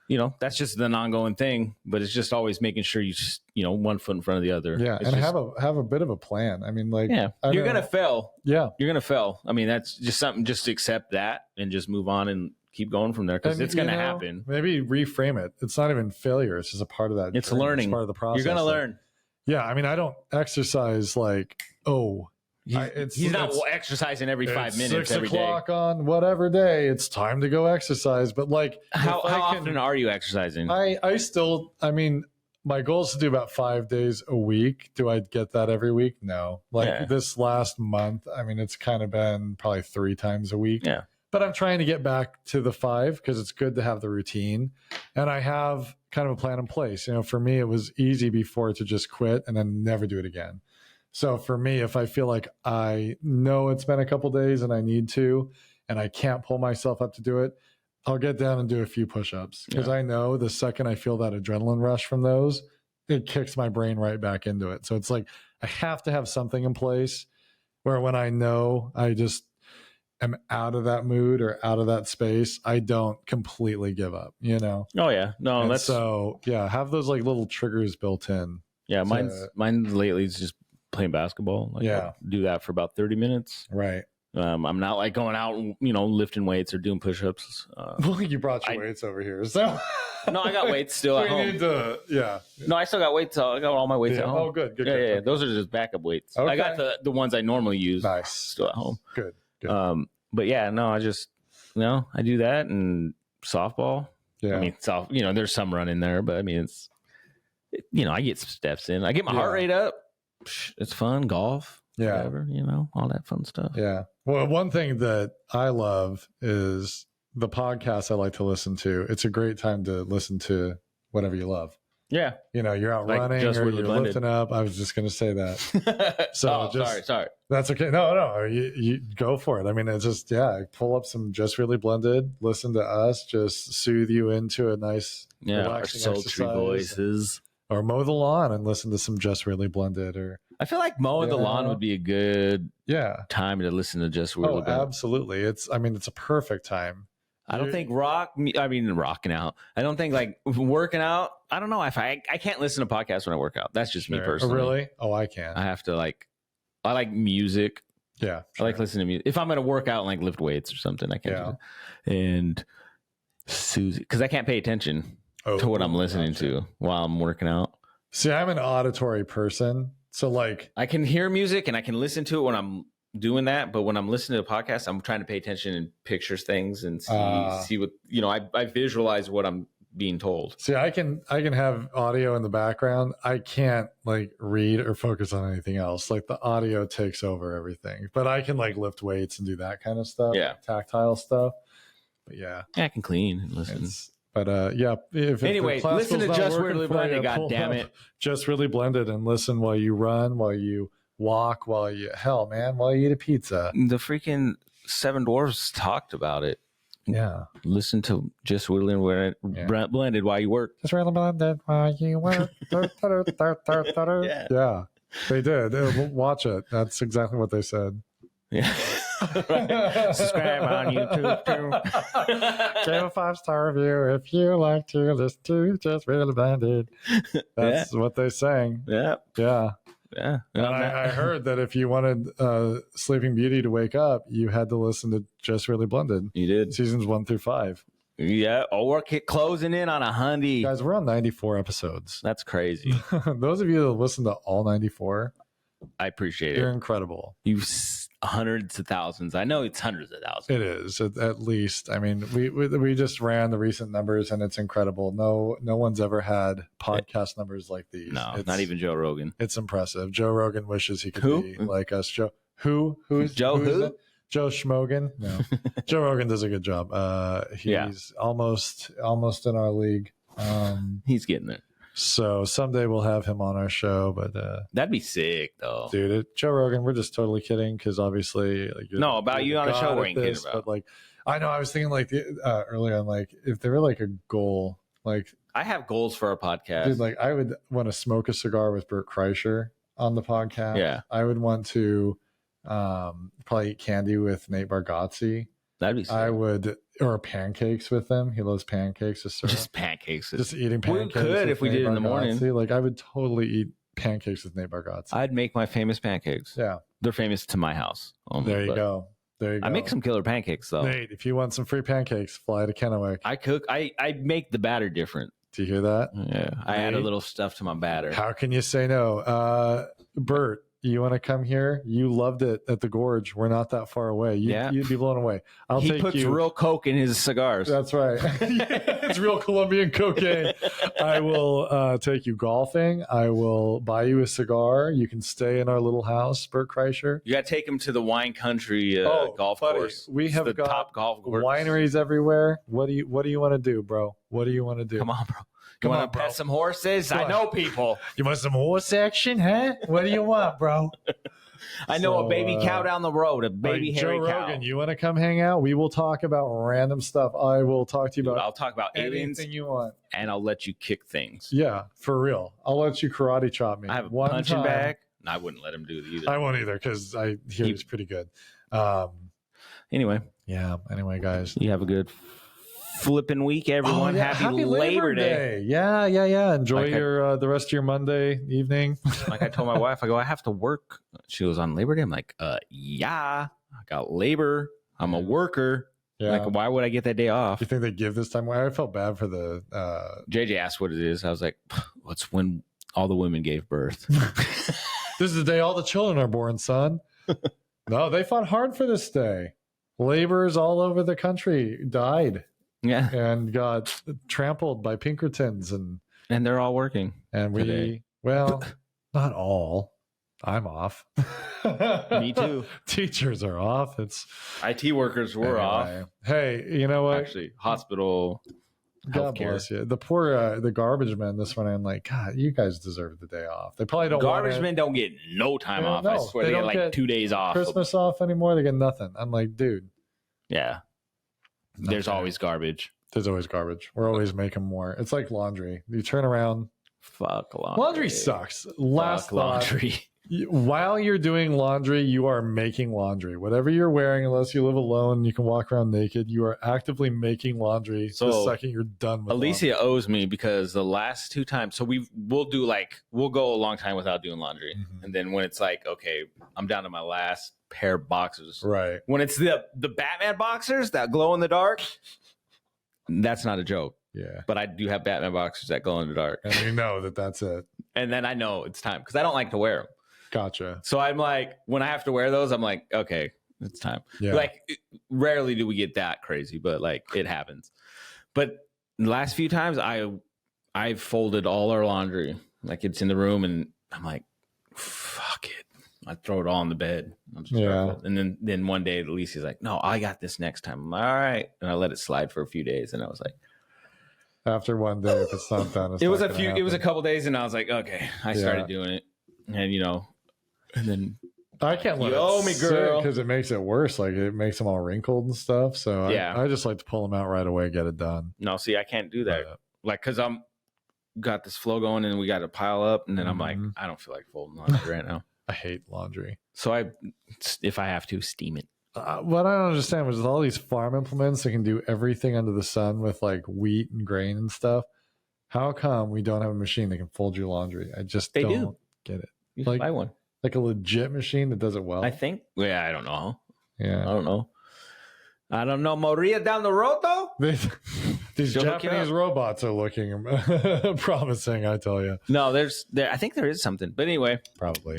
you know, that's just an ongoing thing, but it's just always making sure you just, you know, one foot in front of the other. Yeah. And have a bit of a plan. I mean, like, you're going to fail. Yeah. You're going to fail. I mean, that's just something, just accept that and just move on and keep going from there, because it's going to happen. Maybe reframe it. It's not even failure. It's just a part of that. It's learning. It's part of the process. You're going to learn. Yeah. I mean, I don't exercise like, he's not exercising every 5 minutes 6 every day. on whatever day it's time to go exercise. But like, how often are you exercising? I mean, my goal is to do about 5 days a week. Do I get that every week? No. Like this last month, I mean, it's kind of been probably 3 times a week. Yeah. But I'm trying to get back to the 5 because it's good to have the routine. And I have kind of a plan in place. You know, for me, it was easy before to just quit and then never do it again. So for me, if I feel like I know it's been a couple days and I need to, and I can't pull myself up to do it, I'll get down and do a few push-ups, because I know the second I feel that adrenaline rush from those, it kicks my brain right back into it. So it's like I have to have something in place where when I know I just am out of that mood or out of that space, I don't completely give up, you know? Oh yeah. No, and have those like little triggers built in. Yeah. Mine lately is just playing basketball. Like, I'll do that for about 30 minutes. Right. I'm not like going out and, you know, lifting weights or doing push-ups. Well, you brought your weights over here, so no, I got weights still at home. No, I still got weights. I got all my weights at home. Oh, good. Yeah. Those are just backup weights. Okay. I got the ones I normally use. Nice. Still at home. Good. But yeah, no, I just I do that, and softball. Yeah. I mean, you know, there's some running there, but I mean, you know, I get some steps in. I get my heart rate up. It's fun. Golf. Yeah. Whatever, you know, all that fun stuff. Yeah. Well, one thing that I love is the podcast I like to listen to. It's a great time to listen to whatever you love. Yeah. You know, you're out running or you're lifting up. I was just going to say that. So sorry. That's okay. No. You go for it. I mean, it's just, pull up some Just Really Blended, listen to us, just soothe you into a nice, relaxing our sultry voices. Or mow the lawn and listen to some Just Really Blended. Or I feel like mowing the lawn would be a good time to listen to Just Really Blended. Absolutely. It's a perfect time. I don't think rocking out. I don't think like working out. I don't know if I can't listen to podcasts when I work out. That's just me personally. Oh, really? Oh, I can. I have to I like music. Yeah. Sure. I like listening to music. If I'm going to work out and like lift weights or something, I can't do that. And Susie, because I can't pay attention to what I'm listening to while I'm working out. See, I'm an auditory person. So like I can hear music and I can listen to it when I'm doing that, but when I'm listening to a podcast, I'm trying to pay attention and picture things and see what, you know, I visualize what I'm being told. See, I can have audio in the background. I can't like read or focus on anything else. Like the audio takes over everything. But I can like lift weights and do that kind of stuff. Yeah. Tactile stuff. But yeah. I can clean and listen. Anyway, listen to Just Really Blended, goddammit. Just Really Blended and listen while you run, while you walk, while you eat a pizza. The freaking Seven Dwarfs talked about it. Yeah. Listen to Just Really Blended while you work. Just Really Blended while you work. Yeah. They did. Watch it. That's exactly what they said. Yeah. Subscribe on YouTube too. Give a 5-star review if you like to listen to Just Really Blended. That's what they sang. Yeah. Yeah. Yeah. And I heard that if you wanted Sleeping Beauty to wake up, you had to listen to Just Really Blended. You did. Seasons 1 through 5. Yeah. Oh, we're closing in on 100. Guys, we're on 94 episodes. That's crazy. Those of you that listen to all 94, I appreciate you're it. incredible. You've hundreds of thousands. I know it's hundreds of thousands. It is at least. I mean, we just ran the recent numbers, and it's incredible. No one's ever had podcast numbers like these. No, not even Joe Rogan. It's impressive. Joe Rogan wishes he could be like us. Who's Joe? Who? Joe Schmogan. No, Joe Rogan does a good job. He's almost in our league. He's getting there. So someday we'll have him on our show, but that'd be sick, though, dude. Joe Rogan, we're just totally kidding because obviously, like, no, about you on the show, we ain't kidding about. But like, I know I was thinking like earlier on, like if there were like a goal, like I have goals for our podcast, dude. Like I would want to smoke a cigar with Bert Kreischer on the podcast. Yeah, I would want to probably eat candy with Nate Bargatze. That'd be sick. I would, or pancakes with him. He loves pancakes. Just pancakes. Just eating pancakes. We could if we did in the morning. Like I would totally eat pancakes with Nate Bargatze. I'd make my famous pancakes. Yeah, they're famous to my house. Only, there you go. There you go. I make some killer pancakes though. Nate, if you want some free pancakes, fly to Kennewick. I cook. I make the batter different. Do you hear that? Yeah, I add a little stuff to my batter. How can you say no? Bert, you want to come here? You loved it at the Gorge. We're not that far away. You'd be blown away. He puts real coke in his cigars. That's right. It's real Colombian cocaine. I will take you golfing. I will buy you a cigar. You can stay in our little house, Bert Kreischer. You got to take him to the wine country golf course. We have got top golf course. Wineries everywhere. What do you want to do, bro? What do you want to do? Come on, bro. You want to pet some horses? I know people. You want some horse action, huh? What do you want, bro? I know a baby cow down the road, a baby hairy Joe cow. Rogan, you want to come hang out? We will talk about random stuff. I will talk to you about I'll talk about aliens. Anything you want. And I'll let you kick things. Yeah, for real. I'll let you karate chop me. I have a punching bag. No, I wouldn't let him do it either. I won't either because I hear he's pretty good. Anyway. Yeah. Anyway, guys. You have a good flipping week, everyone. Happy Labor Day. Yeah. Enjoy your the rest of your Monday evening. Like I told my wife, I go, I have to work. She goes, on Labor Day. I'm like, yeah, I got labor. I'm a worker. Yeah. Like, why would I get that day off? You think they give this time away? I felt bad for the JJ asked what it is. I was like, what's when all the women gave birth? This is the day all the children are born, son. No, they fought hard for this day. Laborers all over the country died. Yeah, and got trampled by Pinkertons, and they're all working. And today. Well, not all. I'm off. Me too. Teachers are off. It's IT workers were off. Hey, you know what? Actually, hospital. God bless you. The poor the garbage men this one. I'm like, God, you guys deserve the day off. They probably don't. Garbage men don't get no time off. I swear they get like 2 days off. Christmas off anymore. They get nothing. I'm like, dude. Yeah. There's always garbage. There's always garbage. We're always making more. It's like laundry. You turn around. Fuck laundry. Laundry sucks. Last laundry. While you're doing laundry, you are making laundry. Whatever you're wearing, unless you live alone, you can walk around naked. You are actively making laundry the second you're done with Alicia laundry. Owes me because the last 2 times, so we'll go a long time without doing laundry. Mm-hmm. And then when it's like, okay, I'm down to my last pair of boxers. Right. When it's the Batman boxers that glow in the dark, that's not a joke. Yeah. But I do have Batman boxers that glow in the dark. And you know that's it. And then I know it's time because I don't like to wear them. Gotcha. So I'm like, when I have to wear those, I'm like, okay, it's time. Yeah. Like, rarely do we get that crazy, but like it happens. But the last few times I've folded all our laundry. Like it's in the room and I'm like, fuck it. I throw it all on the bed. And then one day Alicia's like, no, I got this next time. I'm like, all right. And I let it slide for a few days. And I was like, after one day, if it's not done, it was a couple days and I was like, okay, I started doing it. And and then I can't let you owe me, girl, because it makes it worse. Like it makes them all wrinkled and stuff. So I just like to pull them out right away, get it done. No, see, I can't do that. Like, cause I'm got this flow going and we got to pile up. And then I'm like, I don't feel like folding laundry right now. I hate laundry. So if I have to steam it. What I don't understand was all these farm implements that can do everything under the sun with like wheat and grain and stuff. How come we don't have a machine that can fold your laundry? I just don't get it. You like, buy one. Like a legit machine that does it well. I think. Yeah, I don't know. Yeah, I don't know. Maria down the road though. These Japanese robots are looking promising. I tell you. No, I think there is something. But anyway, probably.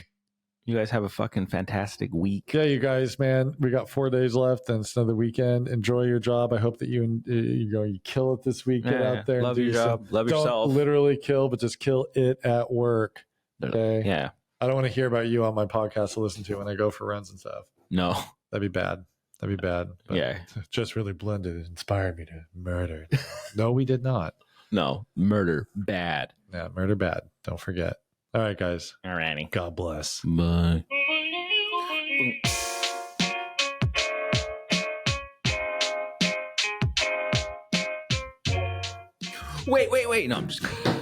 You guys have a fucking fantastic week. Yeah, you guys, man. We got 4 days left, and it's another weekend. Enjoy your job. I hope that you kill it this week. Get out there. Love your job. Love yourself. Don't literally kill, but just kill it at work. Okay. Yeah. I don't want to hear about you on my podcast to listen to when I go for runs and stuff. No, that'd be bad. But yeah, just really blended. It inspired me to murder. No, we did not. No, murder bad. Yeah, murder bad. Don't forget. All right, guys. All righty. God bless. Bye. Wait. No, I'm just kidding.